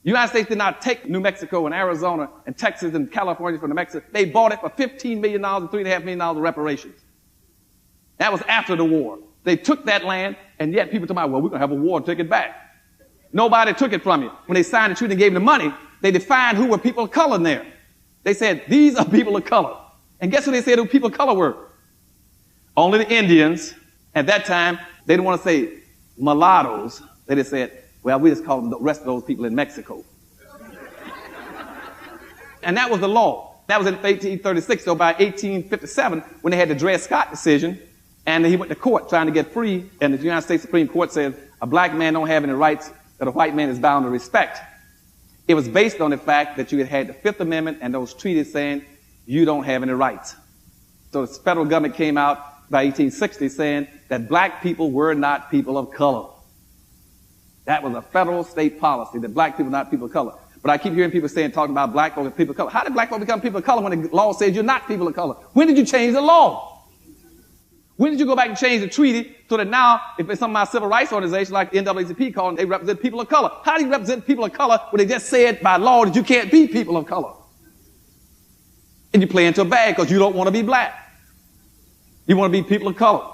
The United States did not take New Mexico and Arizona and Texas and California from New Mexico. They bought it for $15 million and $3.5 million in reparations. That was after the war. They took that land, and yet people talk about, well, we're going to have a war and take it back. Nobody took it from you. When they signed the treaty and gave them the money, they defined who were people of color in there. They said, these are people of color. And guess who they said who people of color were? Only the Indians. At that time, they didn't want to say mulattoes. They just said, well, we just call them the rest of those people in Mexico. And that was the law. That was in 1836. So by 1857, when they had the Dred Scott decision, And he went to court trying to get free, and the United States Supreme Court says a black man don't have any rights that a white man is bound to respect. It was based on the fact that you had the Fifth Amendment and those treaties saying you don't have any rights. So the federal government came out by 1860 saying that black people were not people of color. That was a federal state policy, that black people are not people of color. But I keep hearing people talking about black folk as people of color. How did black folk become people of color when the law says you're not people of color? When did you change the law? When did you go back and change the treaty so that now, if it's some of my civil rights organizations like the NAACP calling, they represent people of color? How do you represent people of color when they just said by law that you can't be people of color? And you play into a bag because you don't want to be black. You want to be people of color.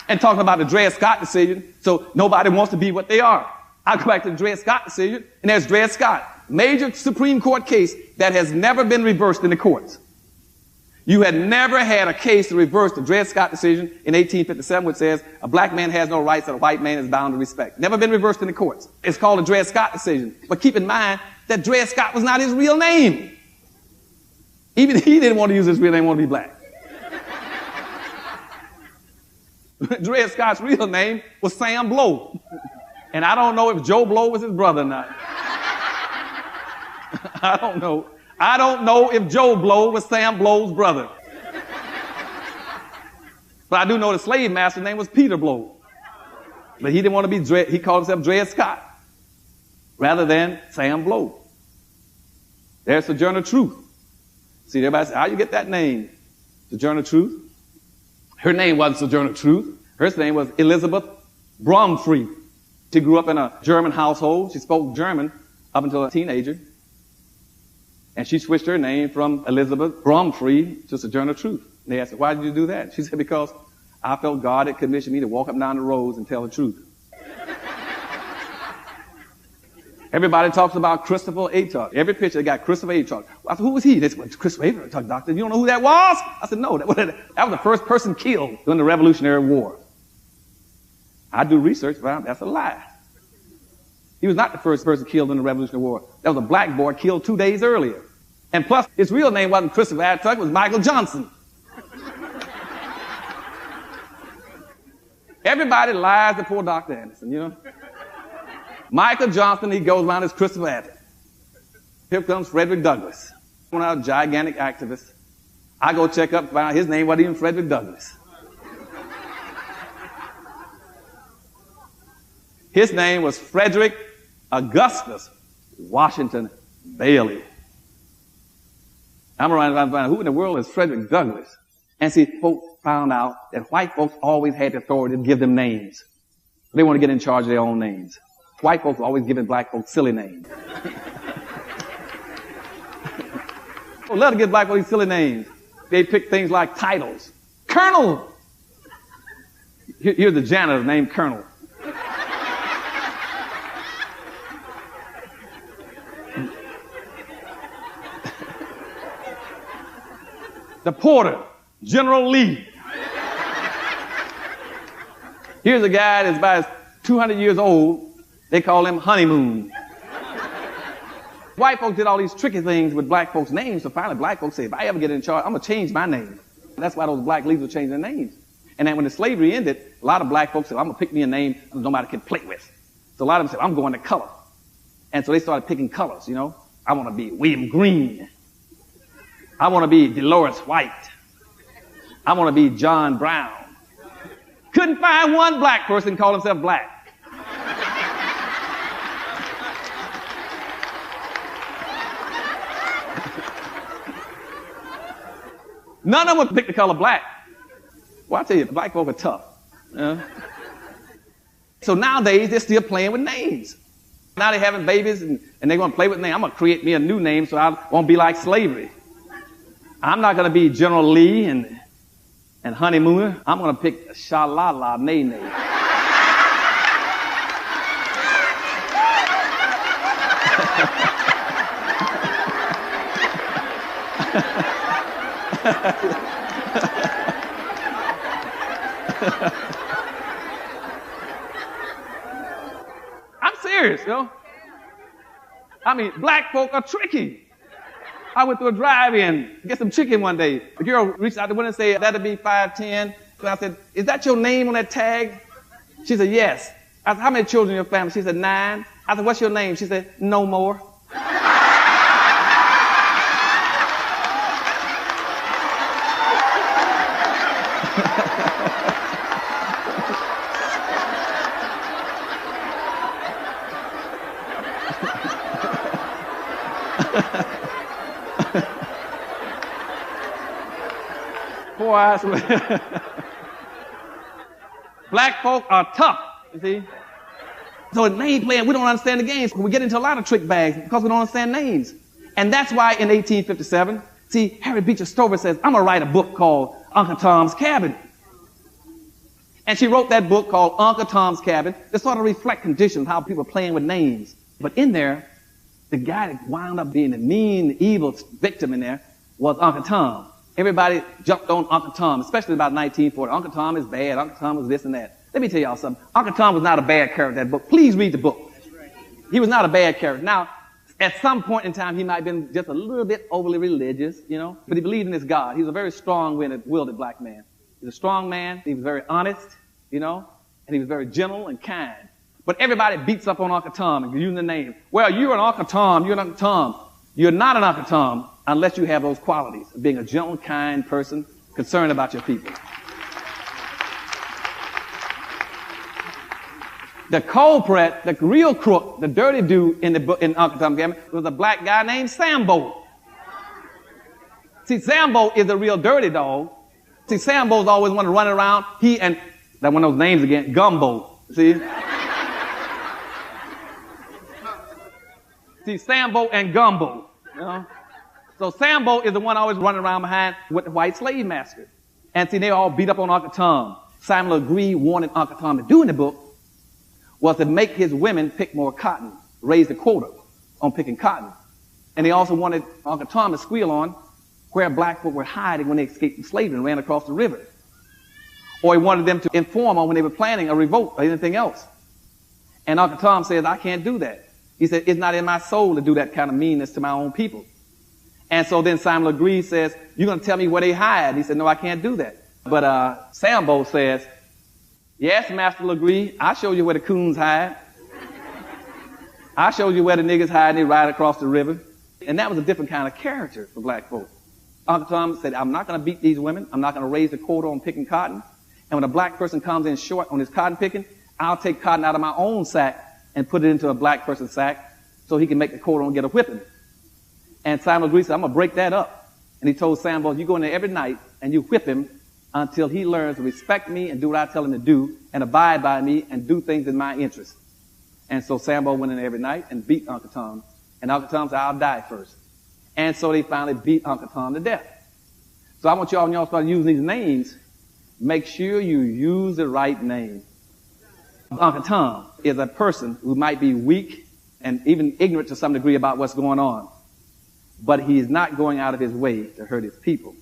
And talking about the Dred Scott decision, so nobody wants to be what they are. I go back to the Dred Scott decision, and there's Dred Scott, major Supreme Court case that has never been reversed in the courts. You had never had a case to reverse the Dred Scott decision in 1857, which says a black man has no rights that a white man is bound to respect. Never been reversed in the courts. It's called the Dred Scott decision. But keep in mind that Dred Scott was not his real name. Even he didn't want to use his real name, want to be black. Dred Scott's real name was Sam Blow. And I don't know if Joe Blow was his brother or not. I don't know. I don't know if Joe Blow was Sam Blow's brother. But I do know the slave master's name was Peter Blow. But he didn't want to be Dred. He called himself Dred Scott rather than Sam Blow. There's Sojourner Truth. See, everybody says, how you get that name? Sojourner Truth. Her name wasn't Sojourner Truth. Her name was Elizabeth Bromfree. She grew up in a German household. She spoke German up until a teenager. And she switched her name from Elizabeth Bromfree to Sojourner Truth. And they asked her, why did you do that? She said, because I felt God had commissioned me to walk up and down the roads and tell the truth. Everybody talks about Christopher Aytock. Every picture they got Christopher Aytock. I said, who was he? They said, Christopher Aytock, doctor. You don't know who that was? I said, no, that was the first person killed during the Revolutionary War. I do research, but that's a lie. He was not the first person killed in the Revolutionary War. That was a black boy killed 2 days earlier. And plus, his real name wasn't Christopher Aytock, it was Michael Johnson. Everybody lies to poor Dr. Anderson, you know. Michael Johnson, he goes around as Christopher Aytock. Here comes Frederick Douglass, one of our gigantic activists. I go check up, find out his name wasn't even Frederick Douglass. His name was Frederick Augustus Washington Bailey. I'm around trying to find out who in the world is Frederick Douglass. And see, folks found out that white folks always had the authority to give them names. They want to get in charge of their own names. White folks were always giving black folks silly names. Well, let them give black folks these silly names. They pick things like titles. Colonel! Here's the janitor named Colonel. The porter, General Lee. Here's a guy that's about 200 years old. They call him Honeymoon. White folks did all these tricky things with black folks' names, so finally black folks said, if I ever get in charge, I'm going to change my name. That's why those black leaders were changing their names. And then when the slavery ended, a lot of black folks said, I'm going to pick me a name that nobody can play with. So a lot of them said, I'm going to color. And so they started picking colors, you know. I want to be William Green. I want to be Dolores White. I want to be John Brown. Couldn't find one black person call himself black. None of them would pick the color black. Well, I tell you, black folk are tough. So nowadays, they're still playing with names. Now they're having babies, and they're going to play with names. I'm going to create me a new name so I won't be like slavery. I'm not going to be General Lee and Honeymooner. I'm going to pick Shalala Nene. I'm serious, you know. I mean, black folk are tricky. I went to a drive-in to get some chicken one day. The girl reached out the window and said, that'll be 510. So I said, is that your name on that tag? She said, yes. I said, how many children in your family? She said, 9. I said, what's your name? She said, no more. Boy, I swear. Black folk are tough, you see. So the name playing, we don't understand the games. We get into a lot of trick bags because we don't understand names. And that's why in 1857, see, Harriet Beecher Stover says, I'm going to write a book called Uncle Tom's Cabin. And she wrote that book called Uncle Tom's Cabin to sort of reflect conditions, how people are playing with names. But in there, the guy that wound up being the mean, evil victim in there was Uncle Tom. Everybody jumped on Uncle Tom, especially about 1940. Uncle Tom is bad. Uncle Tom was this and that. Let me tell y'all something. Uncle Tom was not a bad character in that book. Please read the book. He was not a bad character. Now, at some point in time, he might have been just a little bit overly religious, you know, but he believed in his God. He was a very strong-willed black man. He was a strong man. He was very honest, you know, and he was very gentle and kind. But everybody beats up on Uncle Tom and using the name. Well, you're an Uncle Tom. You're an Uncle Tom. You're not an Uncle Tom unless you have those qualities of being a gentle, kind person, concerned about your people. The culprit, the real crook, the dirty dude in Uncle Tom's Cabin was a black guy named Sambo. See, Sambo is the real dirty dog. See, Sambo's always wanted to run around. He and, that one of those names again, Gumbo. See? See, Sambo and Gumbo. You know? So Sambo is the one always running around behind with the white slave master. And see, they all beat up on Uncle Tom. Simon Legree wanted Uncle Tom to do in the book was to make his women pick more cotton, raise the quota on picking cotton. And he also wanted Uncle Tom to squeal on where black folk were hiding when they escaped from slavery and ran across the river. Or he wanted them to inform on when they were planning a revolt or anything else. And Uncle Tom says, I can't do that. He said, it's not in my soul to do that kind of meanness to my own people. And so then Simon Legree says, you're going to tell me where they hide? He said, no, I can't do that. But Sambo says, yes, Master Legree, I'll show you where the coons hide. I'll show you where the niggas hide and they ride across the river. And that was a different kind of character for black folk. Uncle Tom said, I'm not going to beat these women. I'm not going to raise the quota on picking cotton. And when a black person comes in short on his cotton picking, I'll take cotton out of my own sack and put it into a black person's sack so he can make the quota and get a whipping. And Simon Legree said, I'm going to break that up. And he told Sambo, you go in there every night and you whip him until he learns to respect me and do what I tell him to do and abide by me and do things in my interest. And so Sambo went in there every night and beat Uncle Tom. And Uncle Tom said, I'll die first. And so they finally beat Uncle Tom to death. So I want y'all, when y'all start using these names, make sure you use the right name. Uncle Tom is a person who might be weak and even ignorant to some degree about what's going on. But he is not going out of his way to hurt his people.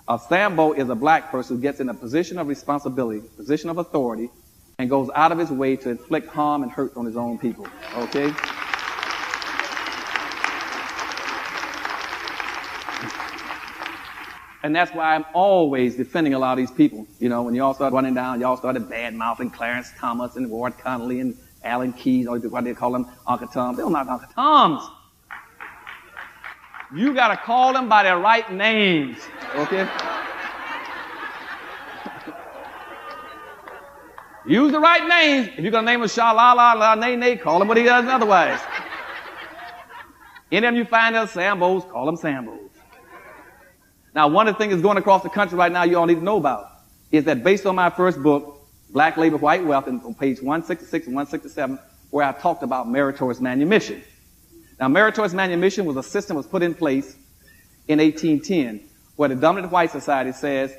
A Sambo is a black person who gets in a position of responsibility, position of authority, and goes out of his way to inflict harm and hurt on his own people. Okay? And that's why I'm always defending a lot of these people. You know, when y'all start running down, y'all started bad-mouthing Clarence Thomas and Ward Connolly and Alan Keyes, or what they call them, Uncle Tom. They're not Uncle Toms. You got to call them by their right names, okay? Use the right names. If you're going to name him Shalala, Nay, call him what he does otherwise. Any of them you find out Sambos, call them Sambos. Now, one of the things that's going across the country right now you all need to know about is that based on my first book, Black Labor, White Wealth, and on page 166 and 167, where I talked about meritorious manumission. Now, meritorious manumission was a system that was put in place in 1810, where the dominant white society says,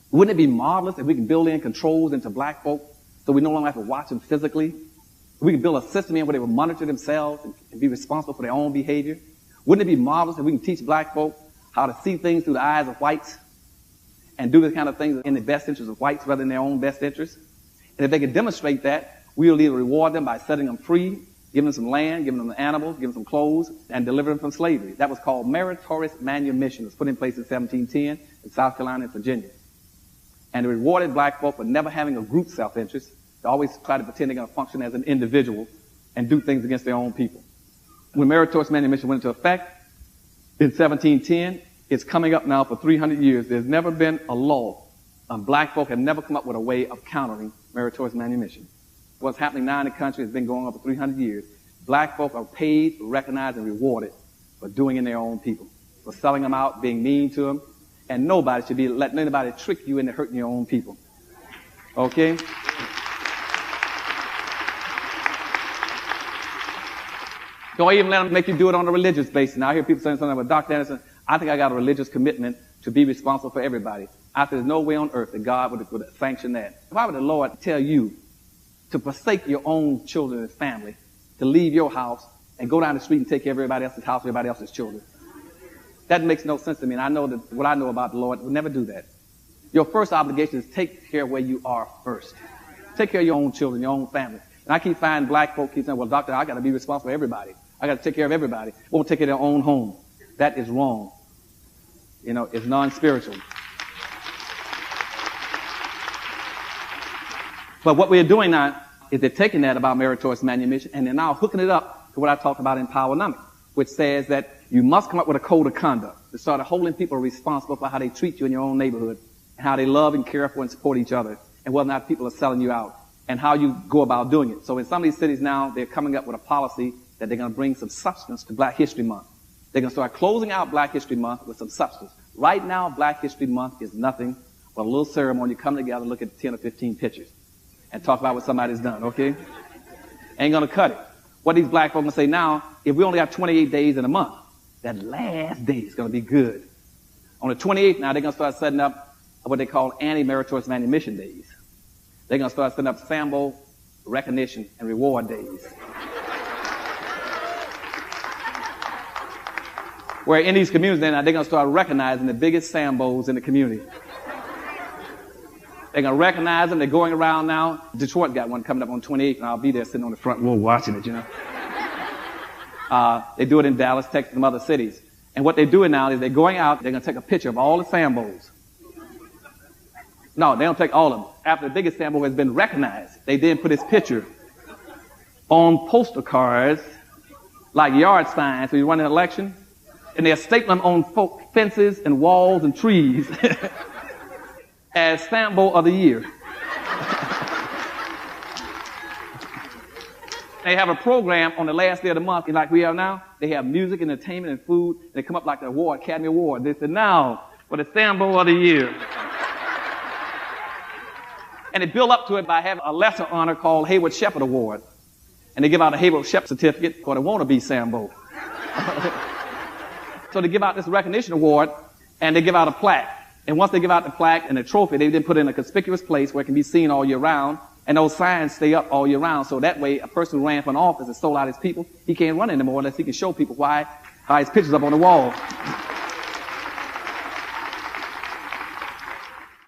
wouldn't it be marvelous if we can build in controls into black folk so we no longer have to watch them physically? We can build a system in where they will monitor themselves and be responsible for their own behavior. Wouldn't it be marvelous if we can teach black folk how to see things through the eyes of whites and do the kind of things in the best interest of whites rather than their own best interest? And if they can demonstrate that, we'll either reward them by setting them free giving them some land, giving them animals, giving them some clothes, and delivering them from slavery. That was called meritorious manumission. It was put in place in 1710 in South Carolina and Virginia. And it rewarded black folk for never having a group self-interest. They always try to pretend they're going to function as an individual and do things against their own people. When meritorious manumission went into effect in 1710, it's coming up now for 300 years. There's never been a law. Black folk have never come up with a way of countering meritorious manumission. What's happening now in the country has been going on for 300 years. Black folk are paid, recognized, and rewarded for doing in their own people, for selling them out, being mean to them. And nobody should be letting anybody trick you into hurting your own people. Okay? Don't even let them make you do it on a religious basis. Now I hear people saying something about Dr. Anderson, I think I got a religious commitment to be responsible for everybody. I think there's no way on earth that God would sanction that. Why would the Lord tell you to forsake your own children and family, to leave your house and go down the street and take care of everybody else's house, everybody else's children? That makes no sense to me. And I know that what I know about the Lord would never do that. Your first obligation is take care of where you are first. Take care of your own children, your own family. And I keep finding black folk keep saying, well, doctor, I got to be responsible for everybody. I got to take care of everybody. Won't take care of their own home. That is wrong. You know, it's non-spiritual. But what we're doing now is they're taking that about meritorious manumission and they're now hooking it up to what I talked about in Powernomics, which says that you must come up with a code of conduct to start holding people responsible for how they treat you in your own neighborhood and how they love and care for and support each other and whether or not people are selling you out and how you go about doing it. So in some of these cities now, they're coming up with a policy that they're going to bring some substance to Black History Month. They're going to start closing out Black History Month with some substance. Right now, Black History Month is nothing but a little ceremony. You come together, look at 10 or 15 pictures and talk about what somebody's done, okay? Ain't going to cut it. What these black folks going to say now, if we only have 28 days in a month, that last day is going to be good. On the 28th now, they're going to start setting up what they call anti-meritorious manumission days. They're going to start setting up Sambo recognition and reward days. Where in these communities now, they're going to start recognizing the biggest Sambos in the community. They're going to recognize them. They're going around now. Detroit got one coming up on 28th, and I'll be there sitting on the front row watching it, you know. They do it in Dallas, Texas, and other cities. And what they're doing now is they're going out, they're going to take a picture of all the Sambos. No, they don't take all of them. After the biggest Sambo has been recognized, they then put his picture on postal cards, like yard signs when you run an election, and they're stapling them on fences and walls and trees as Sambo of the Year. They have a program on the last day of the month, like we have now. They have music, entertainment, and food. They come up like the award, Academy Award. They say, now, for the Sambo of the Year. And they build up to it by having a lesser honor called Hayward Shepherd Award. And they give out a Hayward Shepherd certificate for the wannabe Sambo. So they give out this recognition award, and they give out a plaque. And once they give out the plaque and the trophy, they then put it in a conspicuous place where it can be seen all year round. And those signs stay up all year round. So that way, a person who ran for an office and sold out his people, he can't run anymore unless he can show people why his picture's up on the wall.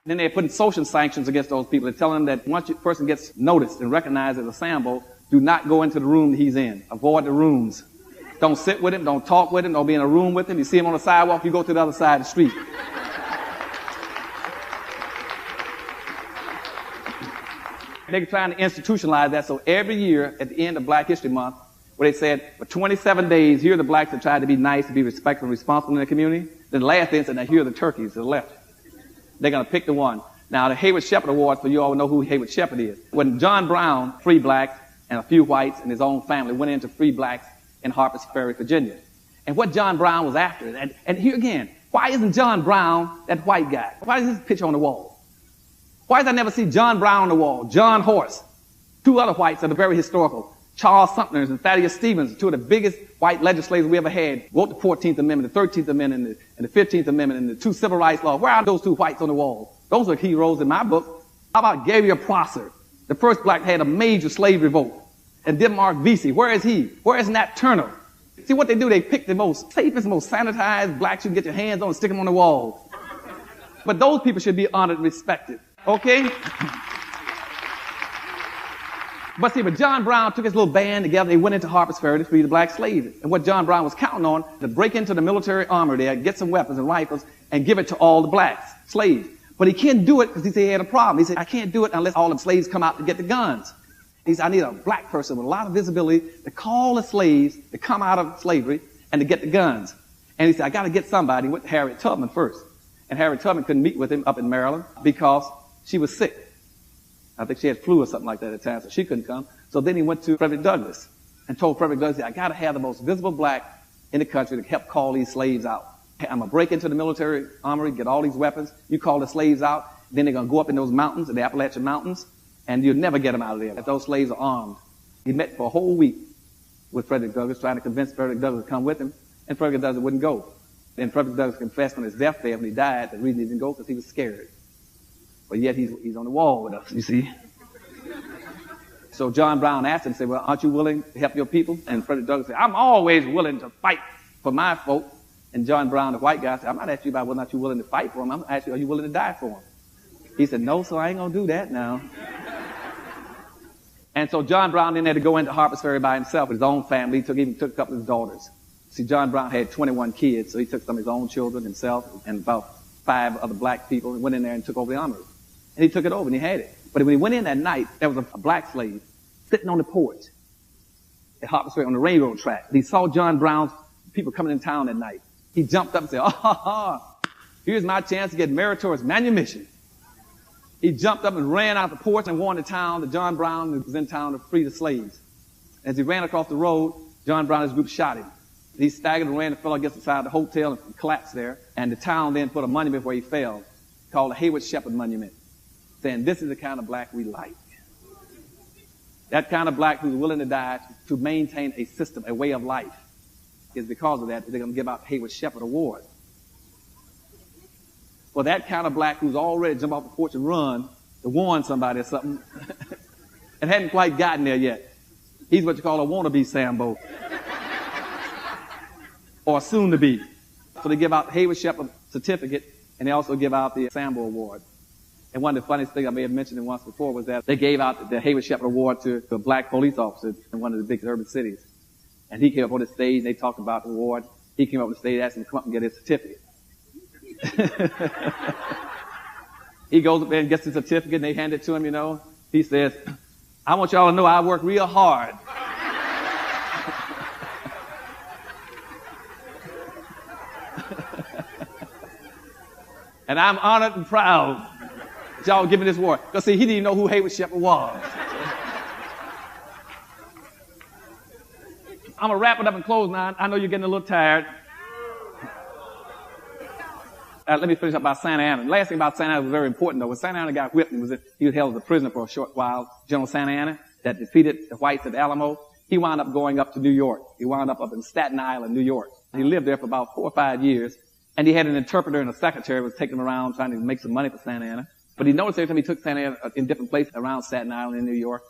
Then they're putting social sanctions against those people. They're telling them that once a person gets noticed and recognized as a Sambo, do not go into the room that he's in. Avoid the rooms. Don't sit with him. Don't talk with him. Don't be in a room with him. You see him on the sidewalk, you go to the other side of the street. They're trying to institutionalize that. So every year at the end of Black History Month, where they said for 27 days, here are the blacks that tried to be nice, to be respectful and responsible in the community. Then the last day they said, now here are the turkeys to the left. They're going to pick the one. Now the Hayward Shepherd Award, for you all know who Hayward Shepherd is. When John Brown freed blacks and a few whites and his own family went in to free blacks in Harper's Ferry, Virginia. And what John Brown was after, and here again, why isn't John Brown that white guy? Why is his picture on the wall? Why did I never see John Brown on the wall? John Horse. Two other whites that are very historical. Charles Sumner and Thaddeus Stevens, two of the biggest white legislators we ever had, wrote the 14th Amendment, the 13th Amendment, and the 15th Amendment, and the two civil rights laws. Where are those two whites on the wall? Those are heroes in my book. How about Gabriel Prosser, the first black that had a major slave revolt? And Denmark Vesey, where is he? Where is Nat Turner? See what they do? They pick the most safest, most sanitized blacks you can get your hands on and stick them on the wall. But those people should be honored and respected. Okay? But John Brown took his little band together. They went into Harper's Ferry to free the black slaves. And what John Brown was counting on, to break into the military armory there, get some weapons and rifles, and give it to all the blacks, slaves. But he couldn't do it because he said he had a problem. He said, I can't do it unless all the slaves come out to get the guns. He said, I need a black person with a lot of visibility to call the slaves to come out of slavery and to get the guns. And he said, I got to get somebody. He went to Harriet Tubman first. And Harriet Tubman couldn't meet with him up in Maryland because she was sick. I think she had flu or something like that at the time, so she couldn't come. So then he went to Frederick Douglass and told Frederick Douglass, I got to have the most visible black in the country to help call these slaves out. I'm going to break into the military armory, get all these weapons. You call the slaves out. Then they're going to go up in those mountains, in the Appalachian Mountains, and you'll never get them out of there if those slaves are armed. He met for a whole week with Frederick Douglass, trying to convince Frederick Douglass to come with him, and Frederick Douglass wouldn't go. Then Frederick Douglass confessed on his deathbed when he died the reason he didn't go because he was scared. But yet he's on the wall with us, you see. So John Brown asked him, said, well, aren't you willing to help your people? And Frederick Douglass said, I'm always willing to fight for my folk. And John Brown, the white guy, said, I'm not asking you about whether or not you're willing to fight for them. I'm asking you, are you willing to die for them? He said, no, so I ain't going to do that now. And so John Brown then had to go into Harper's Ferry by himself with his own family. He even took a couple of his daughters. See, John Brown had 21 kids, so he took some of his own children himself and about 5 other black people and went in there and took over the armory. And he took it over and he had it. But when he went in that night, there was a black slave sitting on the porch at Harper's Ferry on the railroad track. And he saw John Brown's people coming in town that night. He jumped up and said, here's my chance to get meritorious manumission. He jumped up and ran out the porch and warned the town that John Brown was in town to free the slaves. As he ran across the road, John Brown and his group shot him. He staggered and ran and fell against the side of the hotel and collapsed there. And the town then put a monument where he fell, called the Hayward Shepherd Monument, saying, this is the kind of black we like. That kind of black who's willing to die to maintain a system, a way of life. Is because of that they're going to give out the Hayward Shepherd Award. For that kind of black who's already jumped off the porch and run to warn somebody or something and hadn't quite gotten there yet. He's what you call a wannabe Sambo. Or soon to be. So they give out the Hayward Shepherd certificate and they also give out the Sambo Award. And one of the funniest things I may have mentioned it once before was that they gave out the Hayward Shepherd Award to a black police officer in one of the big urban cities. And he came up on the stage, and they talked about the award. He came up on the stage, asked him to come up and get his certificate. He goes up there and gets his certificate, and they hand it to him, you know. He says, I want y'all to know I work real hard. And I'm honored and proud that y'all give me this award. Because, see, he didn't even know who Hayward Shepherd was. I'm going to wrap it up and close now. I know you're getting a little tired. Let me finish up about Santa Anna. The last thing about Santa Anna was very important, though. When Santa Anna got whipped, he was held as a prisoner for a short while. General Santa Anna, that defeated the whites at the Alamo, he wound up going up to New York. He wound up in Staten Island, New York. He lived there for about 4 or 5 years. And he had an interpreter and a secretary who was taking him around trying to make some money for Santa Anna. But he noticed every time he took Santa Anna in different places around Staten Island in New York,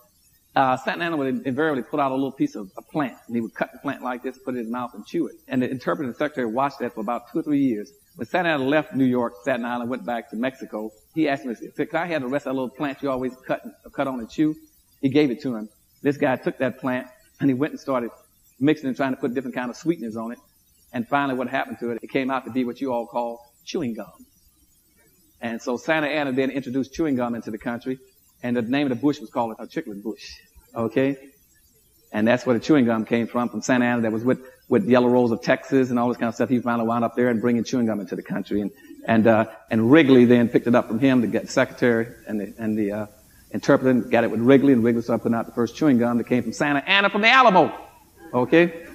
Staten Island would invariably put out a little piece of a plant, and he would cut the plant like this, put it in his mouth, and chew it. And the interpreter and the secretary watched that for about 2 or 3 years. When Staten Island left New York, Staten Island went back to Mexico, he asked him, could I have the rest of that little plant you always cut on and chew? He gave it to him. This guy took that plant, and he went and started mixing and trying to put different kind of sweeteners on it. And finally what happened to it, it came out to be what you all call chewing gum. And so Santa Anna then introduced chewing gum into the country, and the name of the bush was called a chicklet bush. Okay? And that's where the chewing gum came from Santa Anna that was with Yellow Rose of Texas and all this kind of stuff. He finally wound up there and bringing chewing gum into the country. And Wrigley then picked it up from him to get the secretary and the interpreter, got it with Wrigley, and Wrigley started putting out the first chewing gum that came from Santa Anna from the Alamo. Okay?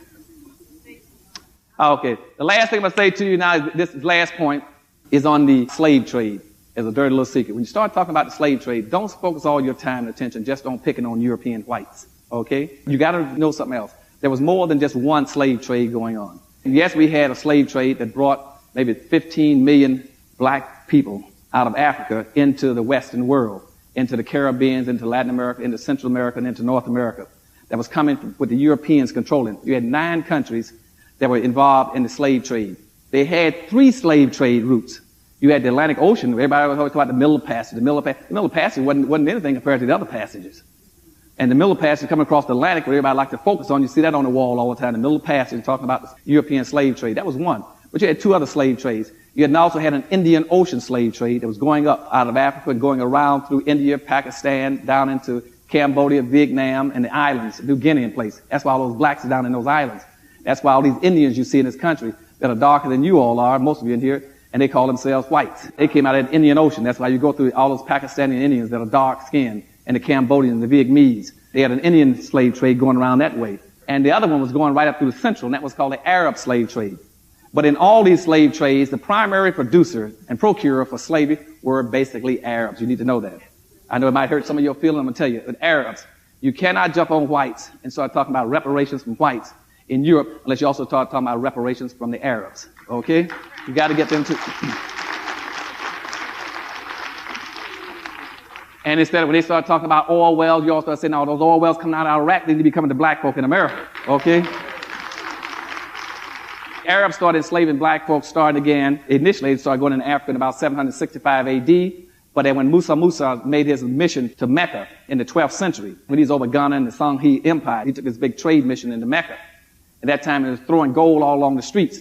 Okay. The last thing I'm going to say to you now is this last point is on the slave trade. As a dirty little secret. When you start talking about the slave trade, don't focus all your time and attention just on picking on European whites. Okay? You got to know something else. There was more than just one slave trade going on. And yes, we had a slave trade that brought maybe 15 million black people out of Africa into the Western world, into the Caribbean, into Latin America, into Central America, and into North America. That was coming with the Europeans controlling. You had 9 countries that were involved in the slave trade. They had 3 slave trade routes. You had the Atlantic Ocean. Everybody was always talking about the Middle Passage. The Middle Passage wasn't anything compared to the other passages. And the Middle Passage coming across the Atlantic, where everybody like to focus on. You see that on the wall all the time. The Middle Passage talking about the European slave trade. That was one. But you had two other slave trades. You had also had an Indian Ocean slave trade that was going up out of Africa and going around through India, Pakistan, down into Cambodia, Vietnam, and the islands, New Guinea and place. That's why all those blacks are down in those islands. That's why all these Indians you see in this country that are darker than you all are, most of you in here, and they call themselves whites. They came out of the Indian Ocean. That's why you go through all those Pakistani Indians that are dark skinned, and the Cambodians, the Vietnamese. They had an Indian slave trade going around that way. And the other one was going right up through the central, and that was called the Arab slave trade. But in all these slave trades, the primary producer and procurer for slavery were basically Arabs. You need to know that. I know it might hurt some of your feelings. I'm going to tell you, with Arabs, you cannot jump on whites and start talking about reparations from whites in Europe unless you also start talking about reparations from the Arabs. Okay? You got to get them to. And instead of when they start talking about oil wells, you all start saying, "Oh, those oil wells coming out of Iraq need to be coming to black folk in America." Okay? Arabs started enslaving black folks starting again. Initially, they started going into Africa in about 765 A.D., but then when Musa made his mission to Mecca in the 12th century, when he's over Ghana and the Songhe Empire, he took this big trade mission into Mecca. At that time, he was throwing gold all along the streets.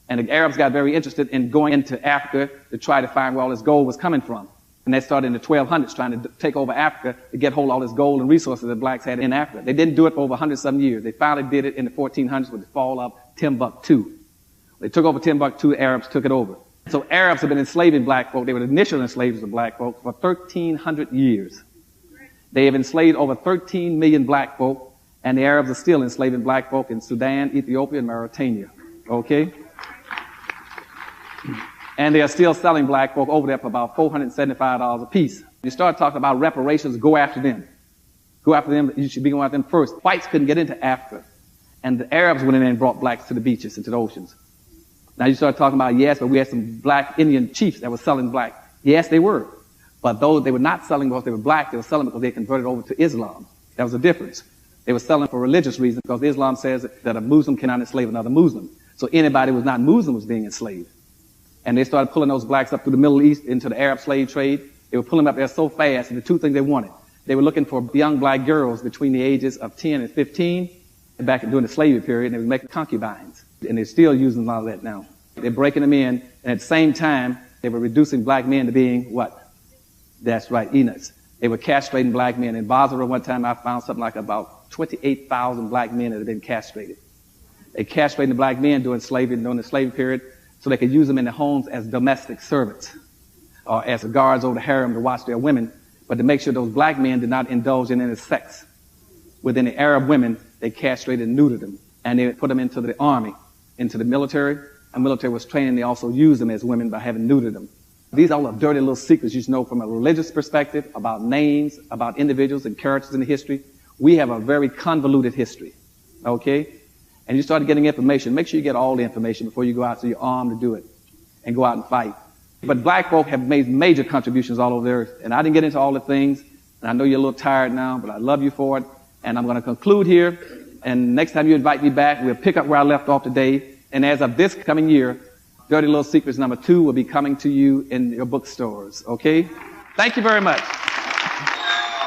And the Arabs got very interested in going into Africa to try to find where all this gold was coming from. And they started in the 1200s trying to take over Africa to get hold of all this gold and resources that blacks had in Africa. They didn't do it for over 100-some years. They finally did it in the 1400s with the fall of Timbuktu. They took over Timbuktu, Arabs took it over. So Arabs have been enslaving black folk. They were the initial enslavers of black folk for 1,300 years. They have enslaved over 13 million black folk, and the Arabs are still enslaving black folk in Sudan, Ethiopia, and Mauritania. Okay? And they are still selling black folk over there for about $475 a piece. You start talking about reparations, go after them. Go after them. You should be going after them first. Whites couldn't get into Africa. And the Arabs went in there and brought blacks to the beaches and to the oceans. Now you start talking about, yes, but we had some black Indian chiefs that were selling black. Yes, they were. But those, they were not selling because they were black. They were selling because they converted over to Islam. That was the difference. They were selling for religious reasons because Islam says that a Muslim cannot enslave another Muslim. So anybody who was not Muslim was being enslaved. And they started pulling those blacks up through the Middle East into the Arab slave trade. They were pulling them up there so fast, and the two things they wanted. They were looking for young black girls between the ages of 10 and 15, and back during the slavery period, and they were making concubines. And they're still using a lot of that now. They're breaking them in, and at the same time, they were reducing black men to being what? That's right, eunuchs. They were castrating black men. In Basra, one time, I found something like about 28,000 black men that had been castrated. They castrated the black men during the slavery period, so they could use them in their homes as domestic servants or as guards over the harem to watch their women, but to make sure those black men did not indulge in any sex. Within the Arab women, they castrated and neutered them, and they put them into the army, into the military. The military was training. They also used them as women by having neutered them. These are all the dirty little secrets you should know from a religious perspective about names, about individuals and characters in the history. We have a very convoluted history, okay? And you start getting information. Make sure you get all the information before you go out so you're armed to do it and go out and fight. But black folk have made major contributions all over the earth. And I didn't get into all the things. And I know you're a little tired now, but I love you for it. And I'm going to conclude here. And next time you invite me back, we'll pick up where I left off today. And as of this coming year, Dirty Little Secrets #2 will be coming to you in your bookstores. Okay? Thank you very much.